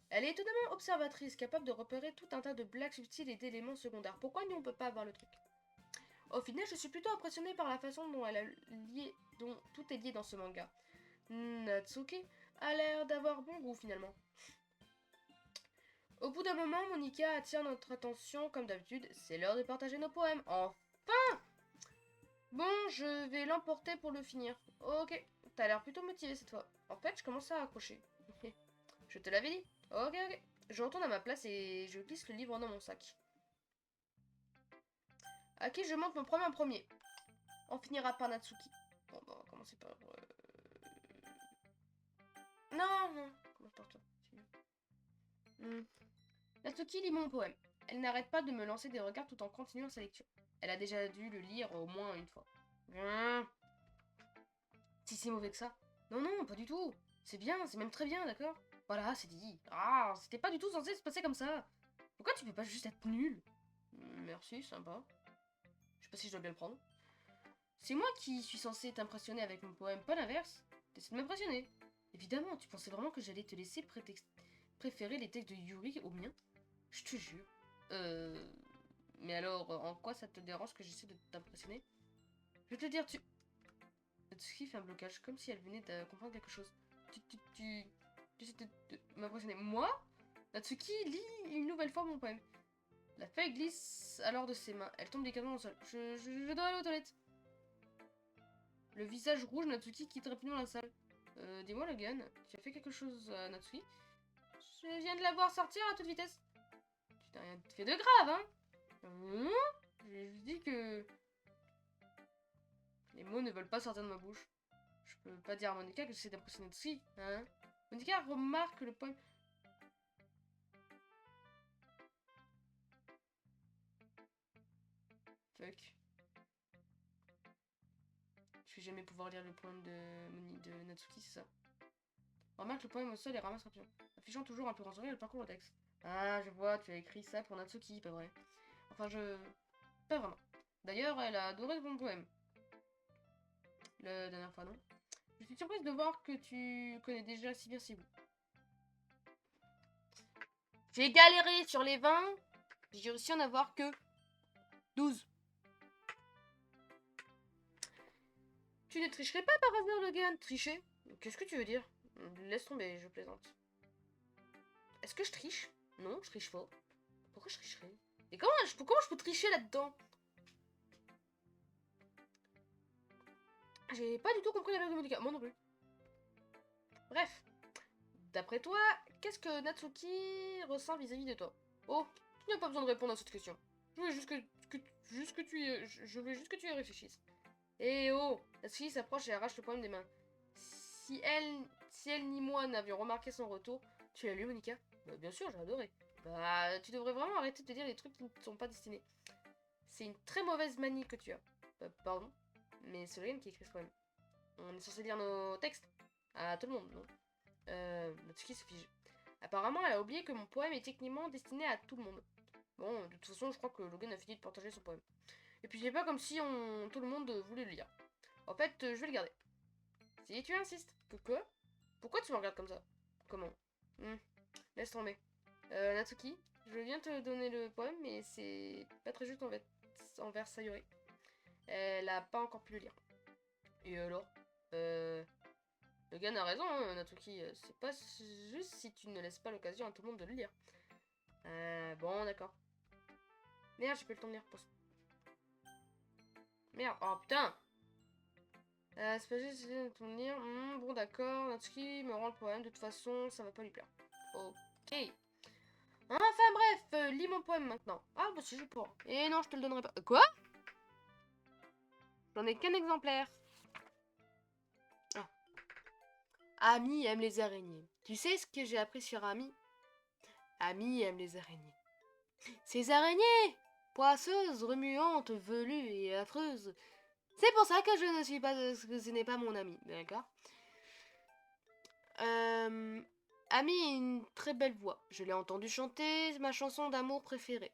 A: Elle est étonnamment observatrice, capable de repérer tout un tas de blagues subtiles et d'éléments secondaires. Pourquoi nous on peut pas avoir le truc? Au final, je suis plutôt impressionnée par la façon dont tout est lié dans ce manga. Natsuki a l'air d'avoir bon goût finalement. Au bout d'un moment, Monica attire notre attention comme d'habitude. C'est l'heure de partager nos poèmes. Enfin! Bon, je vais l'emporter pour le finir. Ok, t'as l'air plutôt motivé cette fois. En fait, je commence à accrocher. Je te l'avais dit. Ok. Je retourne à ma place et je glisse le livre dans mon sac. À qui je montre mon premier en premier? On finira par Natsuki. Bon, bah, on va commencer par... Non. Commence par toi. Natsuki lit mon poème. Elle n'arrête pas de me lancer des regards tout en continuant sa lecture. Elle a déjà dû le lire au moins une fois. Si c'est mauvais que ça. Non, pas du tout. C'est bien, c'est même très bien, d'accord? Voilà, c'est dit. Ah, c'était pas du tout censé se passer comme ça. Pourquoi tu peux pas juste être nul? Merci, sympa. Je sais pas si je dois bien le prendre. C'est moi qui suis censé t'impressionner avec mon poème, pas l'inverse. T'essaies de m'impressionner. Évidemment, tu pensais vraiment que j'allais te laisser préférer les textes de Yuri aux miens? Je te jure. Mais alors, en quoi ça te dérange que j'essaie de t'impressionner? Je vais te dire, Natsuki fait un blocage, comme si elle venait de comprendre quelque chose. Tu essaies de m'impressionner. Moi? Natsuki lit une nouvelle fois mon poème. La feuille glisse alors de ses mains. Elle tombe délicatement au sol. Je dois aller aux toilettes. Le visage rouge, Natsuki quitte rapidement la salle. Dis-moi, Logan, tu as fait quelque chose à Natsuki? Je viens de la voir sortir à toute vitesse. Tu n'as rien fait de grave, hein? J'ai juste dit que... Les mots ne veulent pas sortir de ma bouche. Je peux pas dire à Monica que j'essaie d'impressionner Natsuki, hein? Monica remarque le poème. Fuck. Je vais jamais pouvoir lire le poème de Natsuki, c'est ça? Remarque le poème au sol et ramasse rapidement. Affichant toujours un plus grand sourire, elle parcourt le texte. Ah, je vois, tu as écrit ça pour Natsuki, pas vrai? Enfin, pas vraiment. D'ailleurs, elle a adoré mon poème. La dernière fois, non? Je suis surprise de voir que tu connais déjà si bien Cebu. J'ai galéré sur les 20. J'ai réussi à en avoir que 12. Tu ne tricherais pas par hasard, Logan? Tricher? Qu'est-ce que tu veux dire? Laisse tomber, je plaisante. Est-ce que je triche? Non, je triche pas. Pourquoi je tricherais? Et comment je peux tricher là-dedans? J'ai pas du tout compris la blague de Monica. Moi non plus. Bref. D'après toi, qu'est-ce que Natsuki ressent vis-à-vis de toi? Oh, tu n'as pas besoin de répondre à cette question. Je veux juste que tu je veux juste que tu y réfléchisses. Eh oh, Natsuki s'approche et arrache le poème des mains. Si elle ni moi n'avions remarqué son retour, tu l'as lu, Monica? Bah, bien sûr, j'ai adoré. Bah, tu devrais vraiment arrêter de te dire les trucs qui ne sont pas destinés. C'est une très mauvaise manie que tu as. Pardon, mais c'est Logan qui écrit ce poème. On est censé lire nos textes à tout le monde, non? Natsuki se fige. Apparemment, elle a oublié que mon poème est techniquement destiné à tout le monde. Bon, de toute façon, je crois que Logan a fini de partager son poème. Et puis, c'est pas comme si tout le monde voulait le lire. En fait, je vais le garder. Si tu insistes. Quoi? Pourquoi tu me regardes comme ça? Comment? Laisse tomber. Natsuki, je viens te donner le poème, mais c'est pas très juste envers Sayori. Elle a pas encore pu le lire. Et alors? Logan a raison, hein, Natsuki. C'est pas juste si tu ne laisses pas l'occasion à tout le monde de le lire. Bon, d'accord. Merde, j'ai pas le temps de lire. Merde, oh putain! C'est pas juste de ton lire. Bon, d'accord. Natsuki me rend le poème. De toute façon, ça va pas lui plaire. Ok. Enfin bref, lis mon poème maintenant. Ah, bah si je pourrais. Et non, je te le donnerai pas. Quoi? J'en ai qu'un exemplaire. Ah. Ami aime les araignées. Tu sais ce que j'ai appris sur Ami? Ami aime les araignées. Ces araignées, poisseuses, remuantes, velues et affreuses. C'est pour ça que je ne suis pas, que ce n'est pas mon ami, d'accord? Ami a une très belle voix. Je l'ai entendue chanter ma chanson d'amour préférée.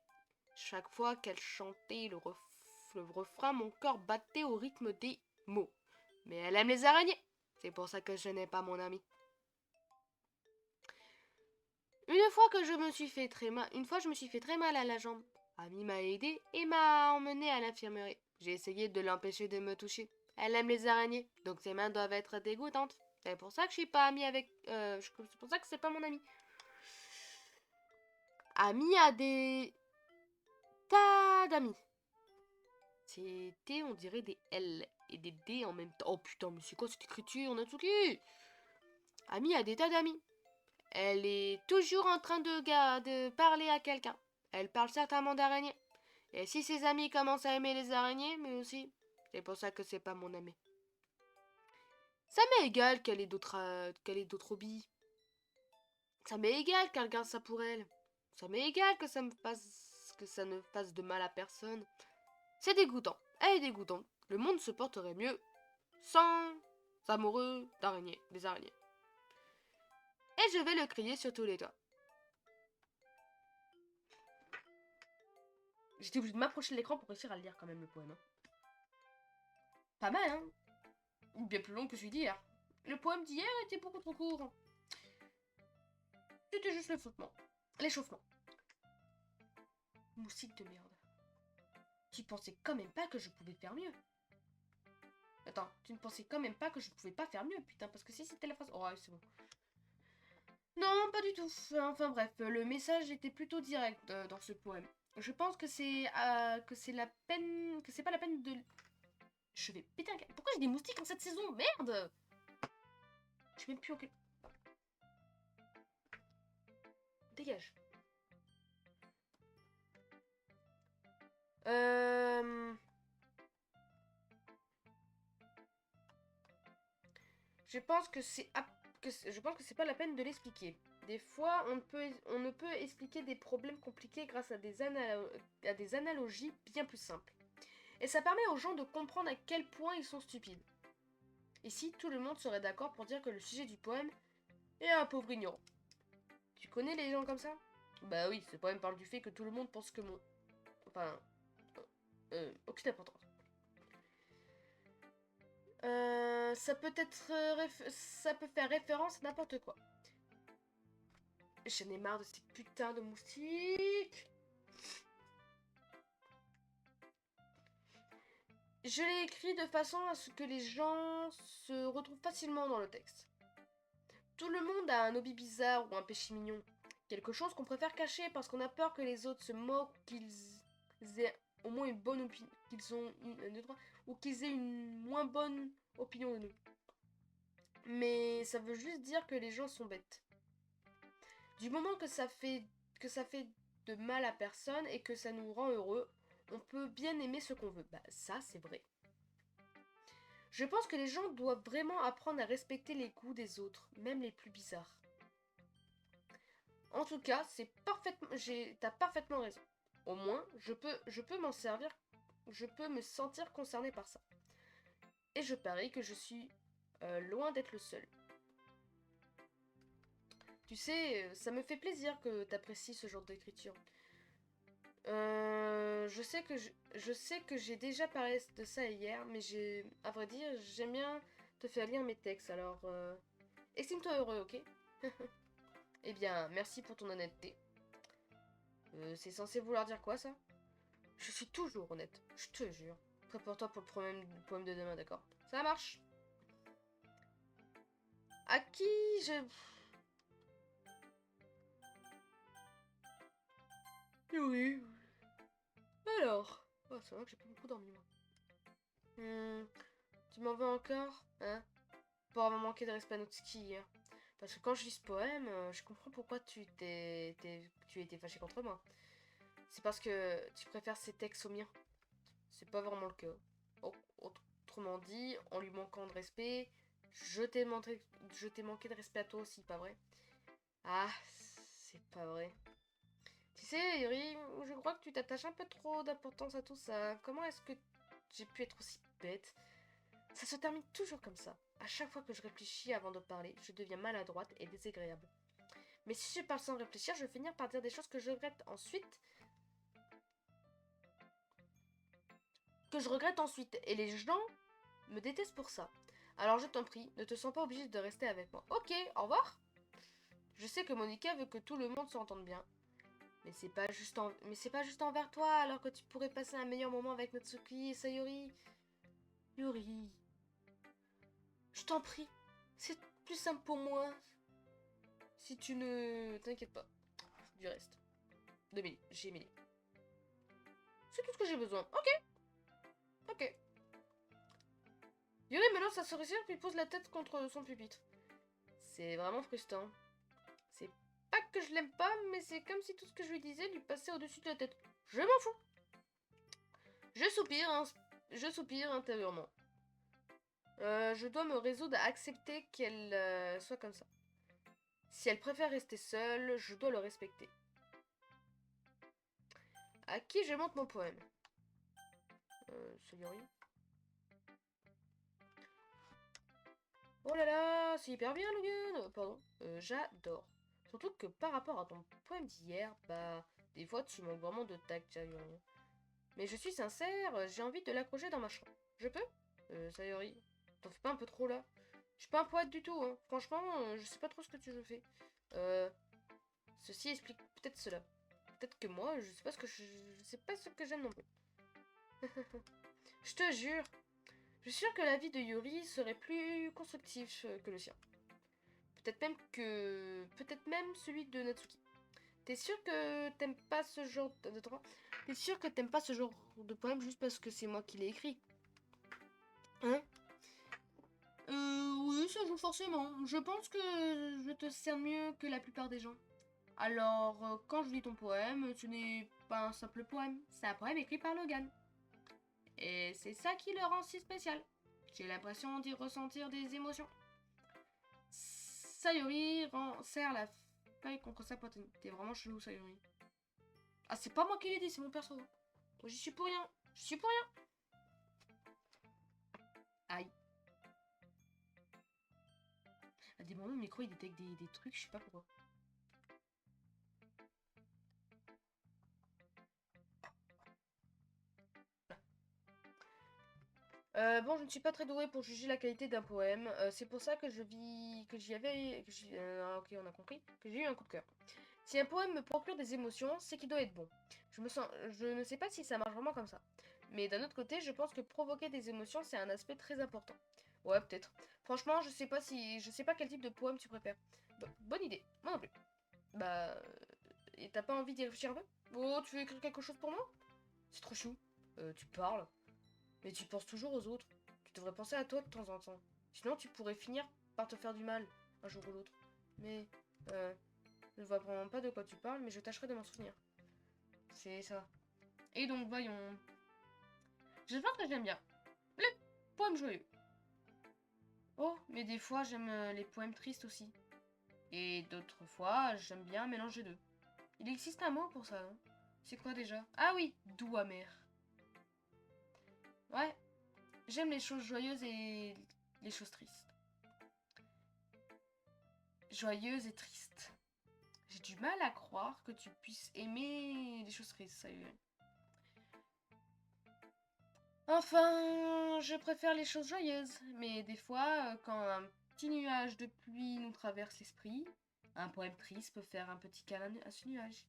A: Chaque fois qu'elle chantait le refrain, mon cœur battait au rythme des mots. Mais elle aime les araignées. C'est pour ça que je n'ai pas mon ami. Une fois, je me suis fait très mal à la jambe. Ami m'a aidé et m'a emmené à l'infirmerie. J'ai essayé de l'empêcher de me toucher. Elle aime les araignées, donc ses mains doivent être dégoûtantes. C'est pour ça que je suis pas amie avec... c'est pour ça que c'est pas mon ami. Ami a des... tas d'amis. Ces T, on dirait des L et des D en même temps. Oh putain, mais c'est quoi cette écriture, Natsuki? Ami a des tas d'amis. Elle est toujours en train de parler à quelqu'un. Elle parle certainement d'araignées. Et si ses amis commencent à aimer les araignées, mais aussi, c'est pour ça que c'est pas mon ami. Ça m'est égal qu'elle ait d'autres hobbies. Ça m'est égal qu'elle garde ça pour elle. Ça m'est égal que ça ne fasse de mal à personne. C'est dégoûtant. Elle est dégoûtante. Le monde se porterait mieux sans amoureux des araignées. Et je vais le crier sur tous les toits. J'étais obligée de m'approcher de l'écran pour réussir à le lire quand même, le poème. Pas mal, hein? Bien plus long que celui d'hier. Le poème d'hier était beaucoup trop court. C'était juste l'échauffement. Moustique de merde. Tu pensais quand même pas que je pouvais faire mieux. Attends, tu ne pensais quand même pas que je ne pouvais pas faire mieux, putain, parce que si c'était la phrase... Oh, ouais, c'est bon. Non, pas du tout. Enfin bref, le message était plutôt direct dans ce poème. Je pense que c'est la peine... que c'est pas la peine de... Je vais péter un câble. Pourquoi j'ai des moustiques en cette saison? Merde! Je sais même plus en quel... Dégage. Je pense que je pense que c'est pas la peine de l'expliquer. Des fois, on ne peut expliquer des problèmes compliqués grâce à des analogies bien plus simples. Et ça permet aux gens de comprendre à quel point ils sont stupides. Ici, tout le monde serait d'accord pour dire que le sujet du poème est un pauvre ignorant. Tu connais les gens comme ça? Bah oui, ce poème parle du fait que tout le monde pense que mon... Enfin... aucune importance. Ça peut faire référence à n'importe quoi. J'en ai marre de ces putains de moustiques. Je l'ai écrit de façon à ce que les gens se retrouvent facilement dans le texte. Tout le monde a un hobby bizarre ou un péché mignon. Quelque chose qu'on préfère cacher parce qu'on a peur que les autres se moquent, qu'ils aient au moins une bonne opinion, ou qu'ils aient une moins bonne opinion de nous. Mais ça veut juste dire que les gens sont bêtes. Du moment que ça fait de mal à personne et que ça nous rend heureux, on peut bien aimer ce qu'on veut. Bah ça c'est vrai. Je pense que les gens doivent vraiment apprendre à respecter les goûts des autres, même les plus bizarres. En tout cas, t'as parfaitement raison. Au moins, je peux m'en servir, je peux me sentir concerné par ça. Et je parie que je suis loin d'être le seul. Tu sais, ça me fait plaisir que t'apprécies ce genre d'écriture. Je sais que j'ai déjà parlé de ça hier, mais à vrai dire, j'aime bien te faire lire mes textes, alors estime-toi heureux, ok? Eh bien, merci pour ton honnêteté. C'est censé vouloir dire quoi, ça? Je suis toujours honnête, je te jure. Prépare-toi pour le poème de demain, d'accord? Ça marche. À qui je... Oui. Alors... Oh, c'est vrai que j'ai pas beaucoup dormi, moi. Tu m'en veux encore? Hein? Pour avoir manqué de respect à notre ski hier. Parce que quand je lis ce poème, je comprends pourquoi tu étais fâché contre moi. C'est parce que tu préfères ces textes aux miens. C'est pas vraiment le cas. Autrement dit, en lui manquant de respect, je t'ai manqué de respect à toi aussi, pas vrai? Ah, c'est pas vrai. Tu sais, Yuri, je crois que tu t'attaches un peu trop d'importance à tout ça. Comment est-ce que j'ai pu être aussi bête? Ça se termine toujours comme ça. À chaque fois que je réfléchis avant de parler, je deviens maladroite et désagréable. Mais si je parle sans réfléchir, je vais finir par dire des choses que je regrette ensuite. Et les gens me détestent pour ça. Alors je t'en prie, ne te sens pas obligé de rester avec moi. Ok, au revoir. Je sais que Monica veut que tout le monde s'entende bien. Mais c'est pas juste envers toi, alors que tu pourrais passer un meilleur moment avec Natsuki et Sayori. Yuri, je t'en prie. C'est plus simple pour moi. Si tu ne t'inquiètes pas du reste. J'ai Mélie. C'est tout ce que j'ai besoin. Ok, ok. Yuri me lance sa souricière puis pose la tête contre son pupitre. C'est vraiment frustrant. C'est pas que je l'aime pas, mais c'est comme si tout ce que je lui disais lui passait au-dessus de la tête. Je m'en fous. Je soupire intérieurement. Je dois me résoudre à accepter qu'elle soit comme ça. Si elle préfère rester seule, je dois le respecter. À qui je montre mon poème? Sayori. Oh là là, c'est hyper bien le gun. Pardon. J'adore. Surtout que par rapport à ton poème d'hier, bah, des fois tu manques vraiment de tact, Sayori. Mais je suis sincère, j'ai envie de l'accrocher dans ma chambre. Je peux? Sayori, t'en fais pas un peu trop là? Je suis pas un poète du tout, hein. Franchement, je sais pas trop ce que tu veux faire. Euh, Ceci explique peut-être cela. Peut-être que moi, je sais pas ce que je sais pas ce que j'aime non plus. Je te jure, je suis sûre que la vie de Yuri serait plus constructif que le sien. Peut-être même celui de Natsuki. T'es sûr que t'aimes pas ce genre de droit? T'es sûr que t'aimes pas ce genre de poème juste parce que c'est moi qui l'ai écrit? Hein? Oui, ça joue forcément. Je pense que je te sers mieux que la plupart des gens. Alors, quand je lis ton poème, ce n'est pas un simple poème, c'est un poème écrit par Logan. Et c'est ça qui le rend si spécial. J'ai l'impression d'y ressentir des émotions. Sayori serre la feuille contre sa poitrine. T'es vraiment chelou, Sayori. Ah, c'est pas moi qui l'ai dit, c'est mon perso. J'y suis pour rien. Je suis pour rien. Aïe. À des moments, le micro il détecte des trucs, je sais pas pourquoi. Bon, je ne suis pas très douée pour juger la qualité d'un poème. C'est pour ça que ok, on a compris. Que j'ai eu un coup de cœur. Si un poème me procure des émotions, c'est qu'il doit être bon. Je ne sais pas si ça marche vraiment comme ça. Mais d'un autre côté, je pense que provoquer des émotions, c'est un aspect très important. Ouais, peut-être. Franchement, je sais pas quel type de poème tu préfères. Bonne idée. Moi non plus. Bah, et t'as pas envie d'y réfléchir un peu? Oh, tu veux écrire quelque chose pour moi? C'est trop chou. Tu parles. Mais tu penses toujours aux autres. Tu devrais penser à toi de temps en temps. Sinon, tu pourrais finir par te faire du mal, un jour ou l'autre. Mais, je ne vois vraiment pas de quoi tu parles, mais je tâcherai de m'en souvenir. C'est ça. Et donc, voyons. Je pense que j'aime bien. Les poèmes joyeux. Oh, mais des fois, j'aime les poèmes tristes aussi. Et d'autres fois, j'aime bien mélanger deux. Il existe un mot pour ça, non? C'est quoi déjà? Ah oui, doux amer. Ouais, j'aime les choses joyeuses et les choses tristes. Joyeuses et tristes. J'ai du mal à croire que tu puisses aimer les choses tristes, ça y est. Enfin, je préfère les choses joyeuses, mais des fois, quand un petit nuage de pluie nous traverse l'esprit, un poème triste peut faire un petit câlin à ce nuage.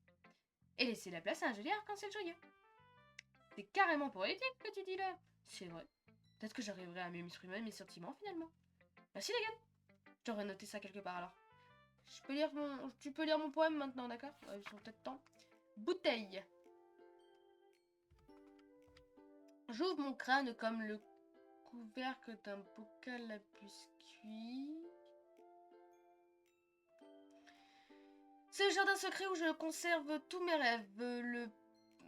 A: Et laisser la place à un joli arc-en-ciel joyeux. C'est carrément poétique que tu dis là. C'est vrai. Peut-être que j'arriverai à mieux m'exprimer mes sentiments finalement. Merci les gars. J'aurais noté ça quelque part alors. Tu peux lire mon poème maintenant, d'accord? Ils sont peut-être temps. Bouteille. J'ouvre mon crâne comme le couvercle d'un bocal à biscuits. C'est le jardin secret où je conserve tous mes rêves.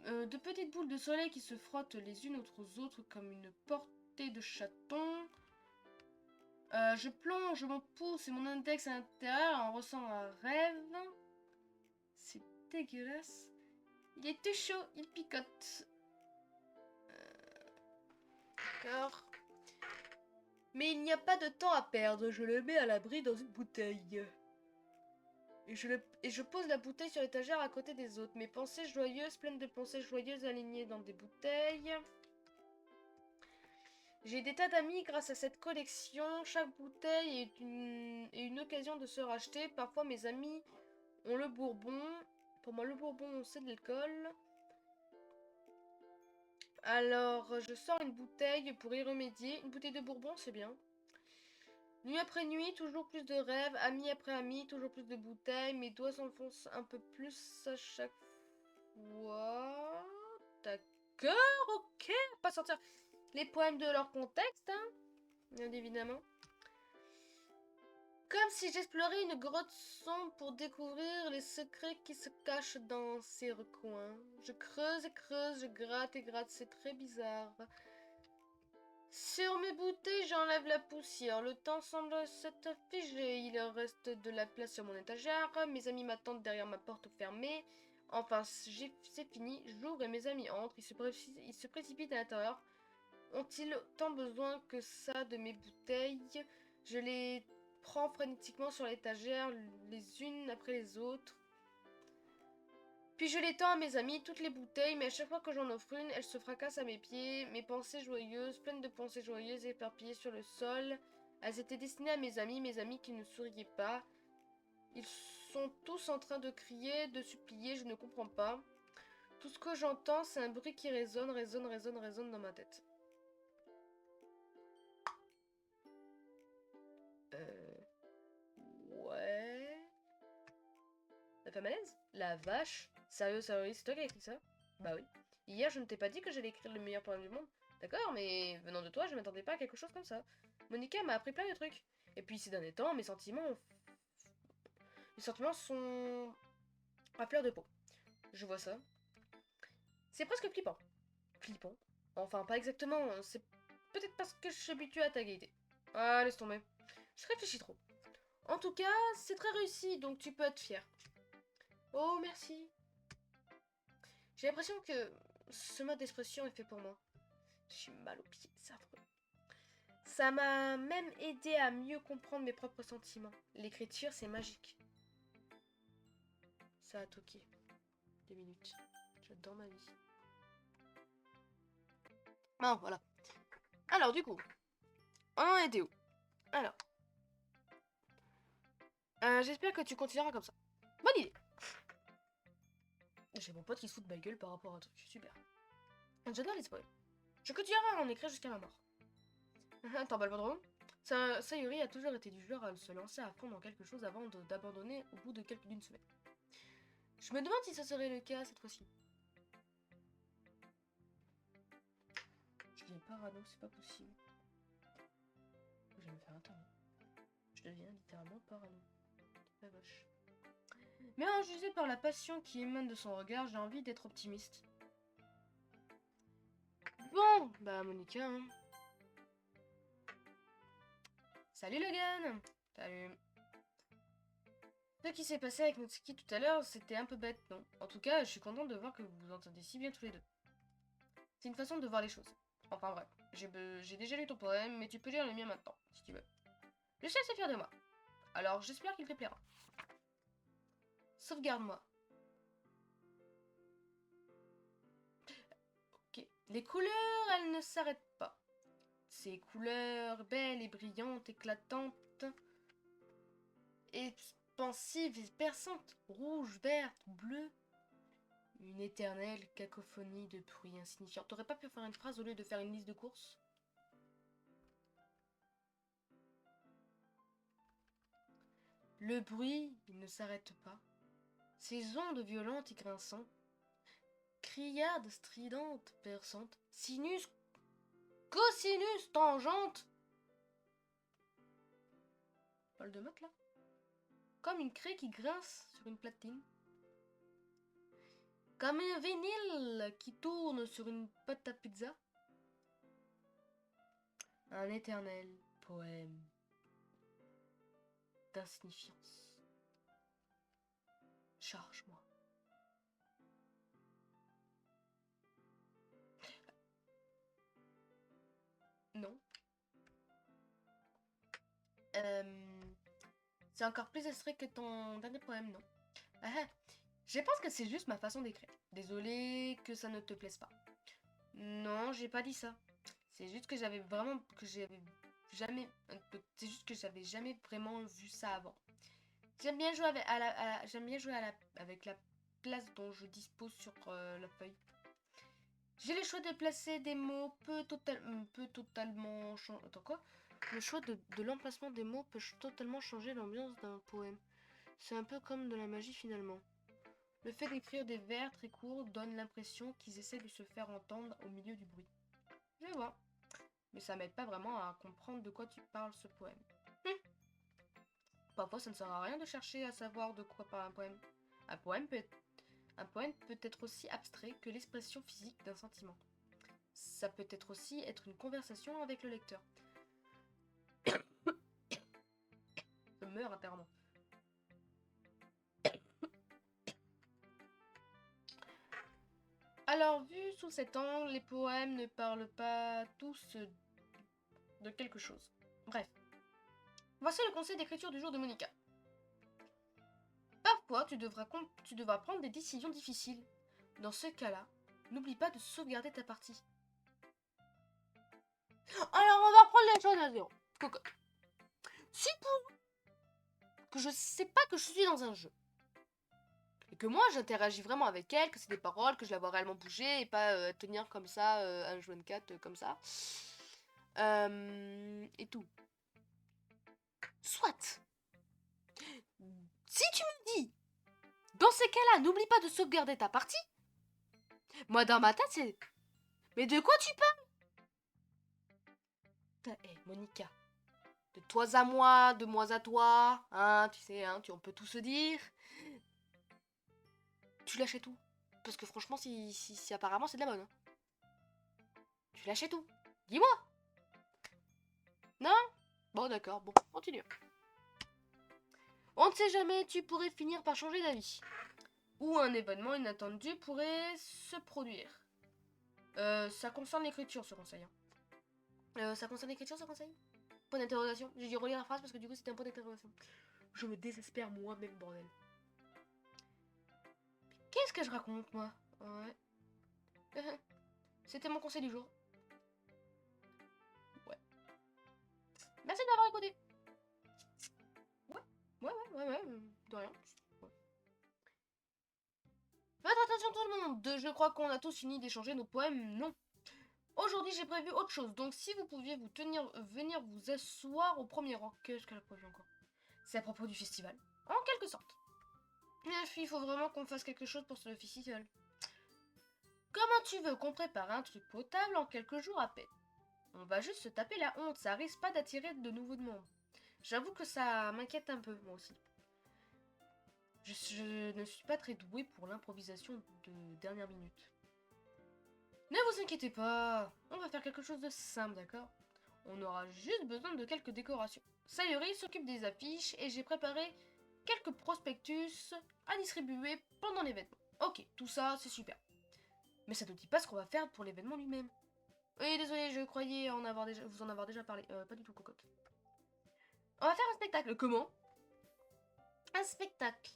A: De petites boules de soleil qui se frottent les unes aux autres comme une portée de chatons. Je plonge mon pouce et mon index à l'intérieur en ressent un rêve. C'est dégueulasse. Il est tout chaud, il picote. D'accord. Mais il n'y a pas de temps à perdre, je le mets à l'abri dans une bouteille. Et je pose la bouteille sur l'étagère à côté des autres. Mes pensées joyeuses, pleines de pensées joyeuses alignées dans des bouteilles. J'ai des tas d'amis grâce à cette collection. Chaque bouteille est une occasion de se racheter. Parfois mes amis ont le bourbon. Pour moi le bourbon c'est de l'alcool. Alors je sors une bouteille pour y remédier. Une bouteille de bourbon c'est bien. Nuit après nuit, toujours plus de rêves, ami après ami, toujours plus de bouteilles, mes doigts s'enfoncent un peu plus à chaque fois. D'accord, ok, pas sortir les poèmes de leur contexte, hein, bien évidemment. Comme si j'explorais une grotte sombre pour découvrir les secrets qui se cachent dans ces recoins. Je creuse et creuse, je gratte et gratte, c'est très bizarre. Sur mes bouteilles, j'enlève la poussière. Le temps semble s'être figé. Il reste de la place sur mon étagère. Mes amis m'attendent derrière ma porte fermée. Enfin, c'est fini. J'ouvre et mes amis entrent. Ils se précipitent à l'intérieur. Ont-ils tant besoin que ça de mes bouteilles? Je les prends frénétiquement sur l'étagère, les unes après les autres. Puis je les tends à mes amis, toutes les bouteilles, mais à chaque fois que j'en offre une, elles se fracassent à mes pieds. Mes pensées joyeuses, pleines de pensées joyeuses, éparpillées sur le sol. Elles étaient destinées à mes amis qui ne souriaient pas. Ils sont tous en train de crier, de supplier, je ne comprends pas. Tout ce que j'entends, c'est un bruit qui résonne, résonne dans ma tête. Ouais... Ça fait malaise? La vache? Sérieux, c'est toi qui as écrit ça? Bah oui. Hier, je ne t'ai pas dit que j'allais écrire le meilleur poème du monde. D'accord, mais venant de toi, je m'attendais pas à quelque chose comme ça. Monica m'a appris plein de trucs. Et puis ces derniers temps, mes sentiments sont à fleur de peau. Je vois ça. C'est presque flippant. Flippant? Enfin, pas exactement. C'est peut-être parce que je suis habituée à ta gaieté. Ah, laisse tomber. Je réfléchis trop. En tout cas, c'est très réussi, donc tu peux être fier. Oh, merci. J'ai l'impression que ce mode d'expression est fait pour moi. J'ai mal aux pieds, c'est affreux. Ça m'a même aidé à mieux comprendre mes propres sentiments. L'écriture, c'est magique. Ça a toqué. 2 minutes. J'adore ma vie. Bon, voilà. Alors, du coup, on en était où? Alors. J'espère que tu continueras comme ça. Bonne idée. J'ai mon pote qui se fout de ma gueule par rapport à un truc. Super. J'adore les spoils. Je continuerai à en écrire jusqu'à ma mort. T'emballes pas trop? Sayuri a toujours été du genre à se lancer à fond dans quelque chose avant d'abandonner au bout d'une semaine. Je me demande si ça serait le cas cette fois-ci. Je deviens parano, c'est pas possible. Je vais me faire interner. Je deviens littéralement parano. La vache. Mais en jugé par la passion qui émane de son regard, j'ai envie d'être optimiste. Bon, bah Monica, hein. Salut Logan. Salut. Ce qui s'est passé avec Natsuki tout à l'heure, c'était un peu bête, non? En tout cas, je suis contente de voir que vous vous entendez si bien tous les deux. C'est une façon de voir les choses. Enfin bref, j'ai déjà lu ton poème, mais tu peux lire le mien maintenant, si tu veux. Je suis assez fière de moi. Alors j'espère qu'il te plaira. Sauvegarde-moi. Ok. Les couleurs, elles ne s'arrêtent pas. Ces couleurs belles et brillantes, éclatantes, expansives et perçantes, rouges, vertes, bleues. Une éternelle cacophonie de bruits insignifiants. T'aurais pas pu faire une phrase au lieu de faire une liste de courses? Le bruit, il ne s'arrête pas. Ces ondes violentes et grinçantes, criades stridentes, perçantes, sinus, cosinus, tangentes. Bol de motte là? Comme une craie qui grince sur une platine. Comme un vinyle qui tourne sur une pâte à pizza. Un éternel poème d'insignifiance. Charge-moi. Non. C'est encore plus abstrait que ton dernier poème, non? Ah, ah. Je pense que c'est juste ma façon d'écrire. Désolée que ça ne te plaise pas. Non, j'ai pas dit ça. C'est juste que c'est juste que j'avais jamais vraiment vu ça avant. J'aime bien jouer avec la place dont je dispose sur la feuille. J'ai le choix de placer des mots peut totalement changer. Attends quoi? Le choix de l'emplacement des mots peut totalement changer l'ambiance d'un poème. C'est un peu comme de la magie finalement. Le fait d'écrire des vers très courts donne l'impression qu'ils essaient de se faire entendre au milieu du bruit. Je vois. Mais ça m'aide pas vraiment à comprendre de quoi tu parles ce poème. Parfois ça ne sert à rien de chercher à savoir de quoi parle un poème. Un poème peut être aussi abstrait que l'expression physique d'un sentiment. Ça peut être aussi être une conversation avec le lecteur. Je meurs intérieurement. Alors, vu sous cet angle, les poèmes ne parlent pas tous de quelque chose. Bref. Voici le conseil d'écriture du jour de Monica. Parfois, tu devras prendre des décisions difficiles. Dans ce cas-là, n'oublie pas de sauvegarder ta partie. Alors, on va reprendre les choses à zéro. Cocotte. Supposons que je sais pas que je suis dans un jeu. Et que moi, j'interagis vraiment avec elle, que c'est des paroles, que je la vois réellement bouger et pas tenir comme ça, un jeu 24 comme ça. Et tout. Soit. Si tu me dis, dans ces cas-là, n'oublie pas de sauvegarder ta partie. Moi, dans ma tête, c'est... Mais de quoi tu parles? Hé, Monica. De toi à moi, de moi à toi. Hein, tu sais, hein, on peut tout se dire. Tu lâchais tout. Parce que franchement, si apparemment c'est de la bonne. Hein. Tu lâchais tout. Dis-moi. Non? Bon, d'accord. Bon, continue. On ne sait jamais, tu pourrais finir par changer d'avis. Ou un événement inattendu pourrait se produire. Ça concerne l'écriture, ce conseil. Hein. Ça concerne l'écriture, ce conseil? Point d'interrogation. J'ai dû relire la phrase parce que du coup, c'était un point d'interrogation. Je me désespère moi-même, bordel. Qu'est-ce que je raconte, moi? Ouais. C'était mon conseil du jour. Ouais. Merci d'avoir écouté. Ouais. De rien. Ouais. Faites attention tout le monde. Je crois qu'on a tous fini d'échanger nos poèmes. Non. Aujourd'hui, j'ai prévu autre chose. Donc, si vous pouviez venir vous asseoir au premier rang. Qu'est-ce qu'elle a prévu encore? C'est à propos du festival. En quelque sorte. Il faut vraiment qu'on fasse quelque chose pour ce festival. Comment tu veux qu'on prépare un truc potable en quelques jours à peine? On va juste se taper la honte, ça risque pas d'attirer de nouveaux demandes. J'avoue que ça m'inquiète un peu, moi aussi. Je ne suis pas très douée pour l'improvisation de dernière minute. Ne vous inquiétez pas, on va faire quelque chose de simple, d'accord? On aura juste besoin de quelques décorations. Sayuri s'occupe des affiches et j'ai préparé quelques prospectus à distribuer pendant l'événement. Ok, tout ça, c'est super. Mais ça ne dit pas ce qu'on va faire pour l'événement lui-même. Oui, désolé, je croyais vous en avoir déjà parlé. Pas du tout, cocotte. On va faire un spectacle. Comment? Un spectacle.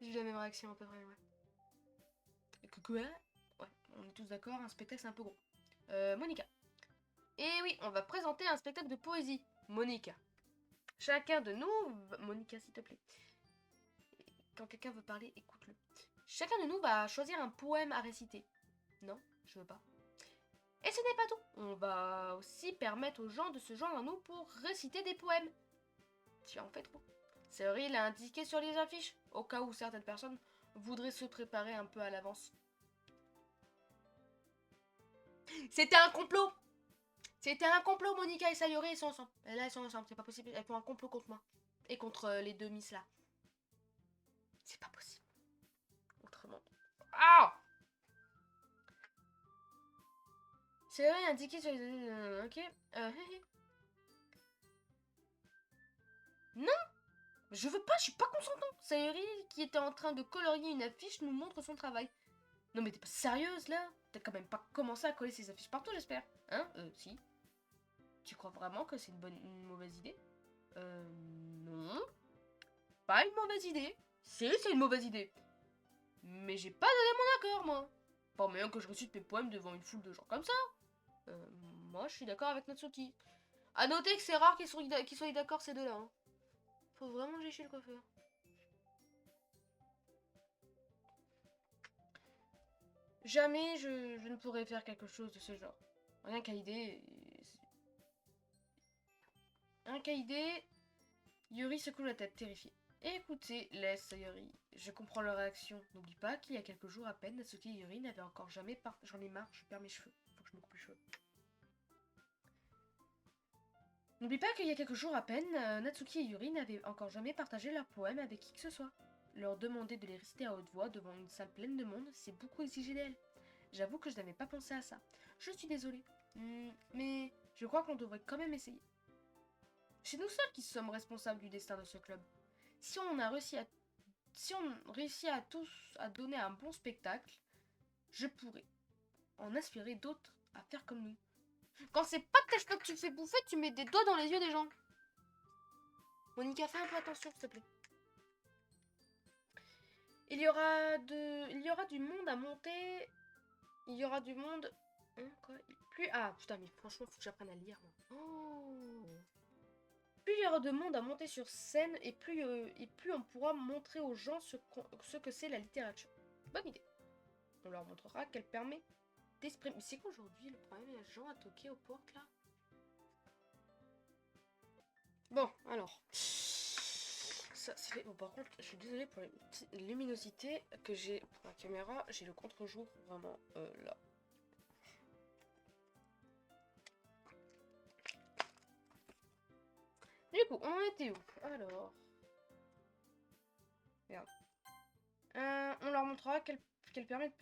A: J'ai eu la même réaction à peu près, ouais. Quoi? Ouais, on est tous d'accord, un spectacle c'est un peu gros. Monica. Et oui, on va présenter un spectacle de poésie. Monica. Chacun de nous... Monica, s'il te plaît. Quand quelqu'un veut parler, écoute-le. Chacun de nous va choisir un poème à réciter. Non, je veux pas. Et ce n'est pas tout. On va aussi permettre aux gens de se joindre à nous pour réciter des poèmes. Tu en fais trop. Sayuri l'a indiqué sur les affiches, au cas où certaines personnes voudraient se préparer un peu à l'avance. C'était un complot! C'était un complot, Monica et Sayuri, ils sont ensemble. Et là, elles sont ensemble, c'est pas possible. Elles font un complot contre moi. Et contre les deux miss là. C'est pas possible. Autrement. Ah! Sayuri a indiqué sur les... ok. Non! Je veux pas, je suis pas consentant. Sayuri, qui était en train de colorier une affiche, nous montre son travail. Non mais t'es pas sérieuse là? T'as quand même pas commencé à coller ces affiches partout, j'espère. Hein? Si. Tu crois vraiment que c'est une mauvaise idée? Non. Pas une mauvaise idée. Si, c'est une mauvaise idée. Mais j'ai pas donné mon accord, moi. Pas moyen que je récite mes poèmes devant une foule de gens comme ça. Moi, je suis d'accord avec Natsuki. À noter que c'est rare qu'ils soient d'accord ces deux-là. Hein. Faut vraiment que j'aille chez le coiffeur. Jamais je ne pourrais faire quelque chose de ce genre. Rien qu'à idée... Rien qu'à idée... Yuri secoue la tête, terrifié. Écoutez, laisse Yuri. Je comprends leur réaction. N'oublie pas qu'il y a quelques jours à peine, Natsuki et Yuri n'avaient encore jamais J'en ai marre, je perds mes cheveux. Faut que je me coupe les cheveux. N'oublie pas qu'il y a quelques jours à peine, Natsuki et Yuri n'avaient encore jamais partagé leurs poèmes avec qui que ce soit. Leur demander de les réciter à haute voix devant une salle pleine de monde, c'est beaucoup exigé d'elle. J'avoue que je n'avais pas pensé à ça. Je suis désolée. Mais je crois qu'on devrait quand même essayer. C'est nous seuls qui sommes responsables du destin de ce club. Si on réussit à tous à donner un bon spectacle, je pourrais en inspirer d'autres à faire comme nous. Quand c'est pas tes cheveux que tu fais bouffer, tu mets des doigts dans les yeux des gens. Monica, fais un peu attention, s'il te plaît. Il y aura du monde à monter. Il y aura du monde. Hein, quoi? Plus. Ah putain, mais franchement, faut que j'apprenne à lire, moi. Oh. Plus il y aura de monde à monter sur scène et plus on pourra montrer aux gens ce que c'est la littérature. Bonne idée. On leur montrera qu'elle permet d'exprimer. C'est qu'aujourd'hui, le problème, il y a des gens à toquer aux portes là. Bon, alors. Ça, c'est... Bon, par contre, je suis désolée pour les petites luminosités que j'ai pour la caméra. J'ai le contre-jour vraiment là. Du coup, on en était où? Alors. Merde. On leur montrera qu'elle permet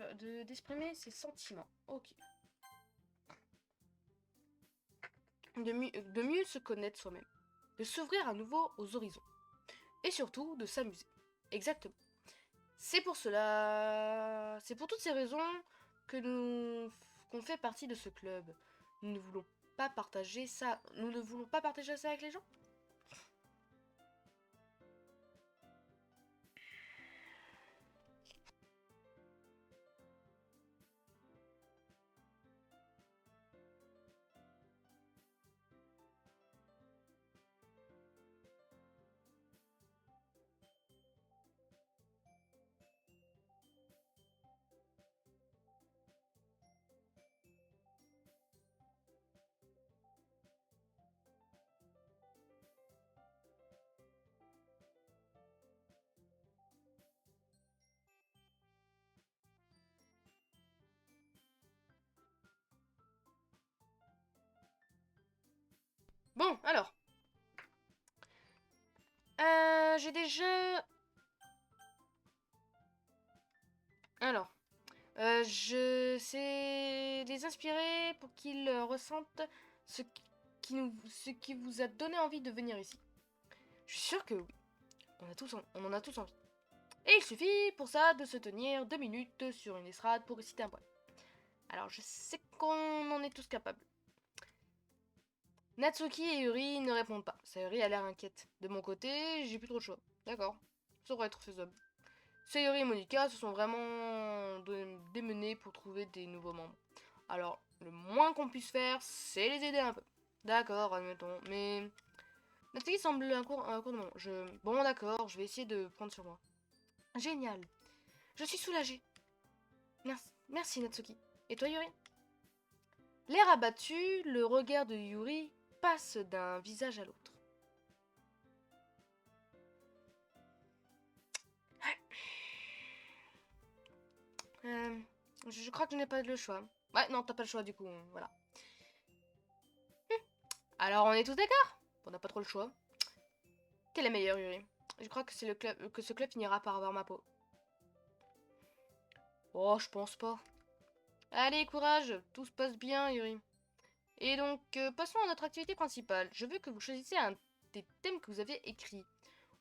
A: d'exprimer ses sentiments. Ok. De mieux se connaître soi-même. De s'ouvrir à nouveau aux horizons. Et surtout, de s'amuser. Exactement. C'est pour cela... C'est pour toutes ces raisons qu'on fait partie de ce club. Nous ne voulons pas partager ça... Nous ne voulons pas partager ça avec les gens. Bon, alors. J'ai déjà... Alors. Je sais les inspirer pour qu'ils ressentent ce qui vous a donné envie de venir ici. Je suis sûre que oui. On en a tous envie. Et il suffit pour ça de se tenir 2 minutes sur une estrade pour réciter un poème. Alors je sais qu'on en est tous capables. Natsuki et Yuri ne répondent pas. Sayuri a l'air inquiète. De mon côté, j'ai plus trop de choix. D'accord. Ça devrait être faisable. Sayuri et Monica se sont vraiment démenés pour trouver des nouveaux membres. Alors, le moins qu'on puisse faire, c'est les aider un peu. D'accord, admettons. Mais Natsuki semble un cours de moment. Bon, d'accord, je vais essayer de prendre sur moi. Génial. Je suis soulagée. Merci Natsuki. Et toi, Yuri? L'air abattu, le regard de Yuri passe d'un visage à l'autre. Je crois que je n'ai pas le choix. Ouais, non, t'as pas le choix du coup, voilà. Alors on est tous d'accord? On n'a pas trop le choix. T'es la meilleure, Yuri. Je crois que ce club finira par avoir ma peau. Oh, je pense pas. Allez, courage, tout se passe bien, Yuri. Et donc, passons à notre activité principale. Je veux que vous choisissiez un des thèmes que vous aviez écrits.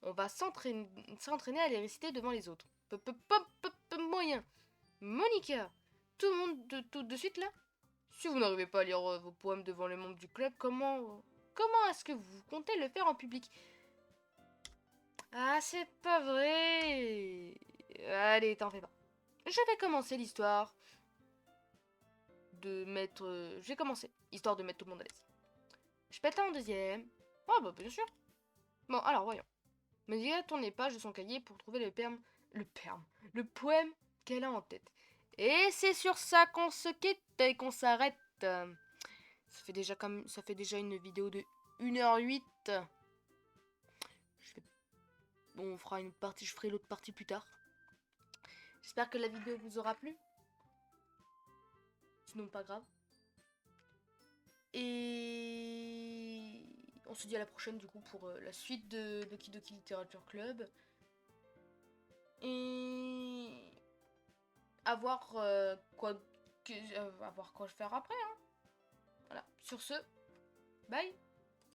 A: On va s'entraîner à les réciter devant les autres. Moyen. Monica, tout le monde tout de suite là? Si vous n'arrivez pas à lire vos poèmes devant les membres du club, comment est-ce que vous comptez le faire en public? Ah, c'est pas vrai. Allez, t'en fais pas. Je vais commencer l'histoire de mettre... je vais commencer, histoire de mettre tout le monde à l'aise. Je pète un en deuxième. Oh bah bien sûr. Bon, alors voyons. Monica tourne les pages de son cahier pour trouver le poème qu'elle a en tête. Et c'est sur ça qu'on se quitte et qu'on s'arrête. Ça fait déjà une vidéo de 1h08. On fera une partie, je ferai l'autre partie plus tard. J'espère que la vidéo vous aura plu. Sinon, pas grave. Et on se dit à la prochaine du coup pour la suite de Kidoki Literature Club. Et à voir à voir quoi faire après. Hein. Voilà. Sur ce, bye.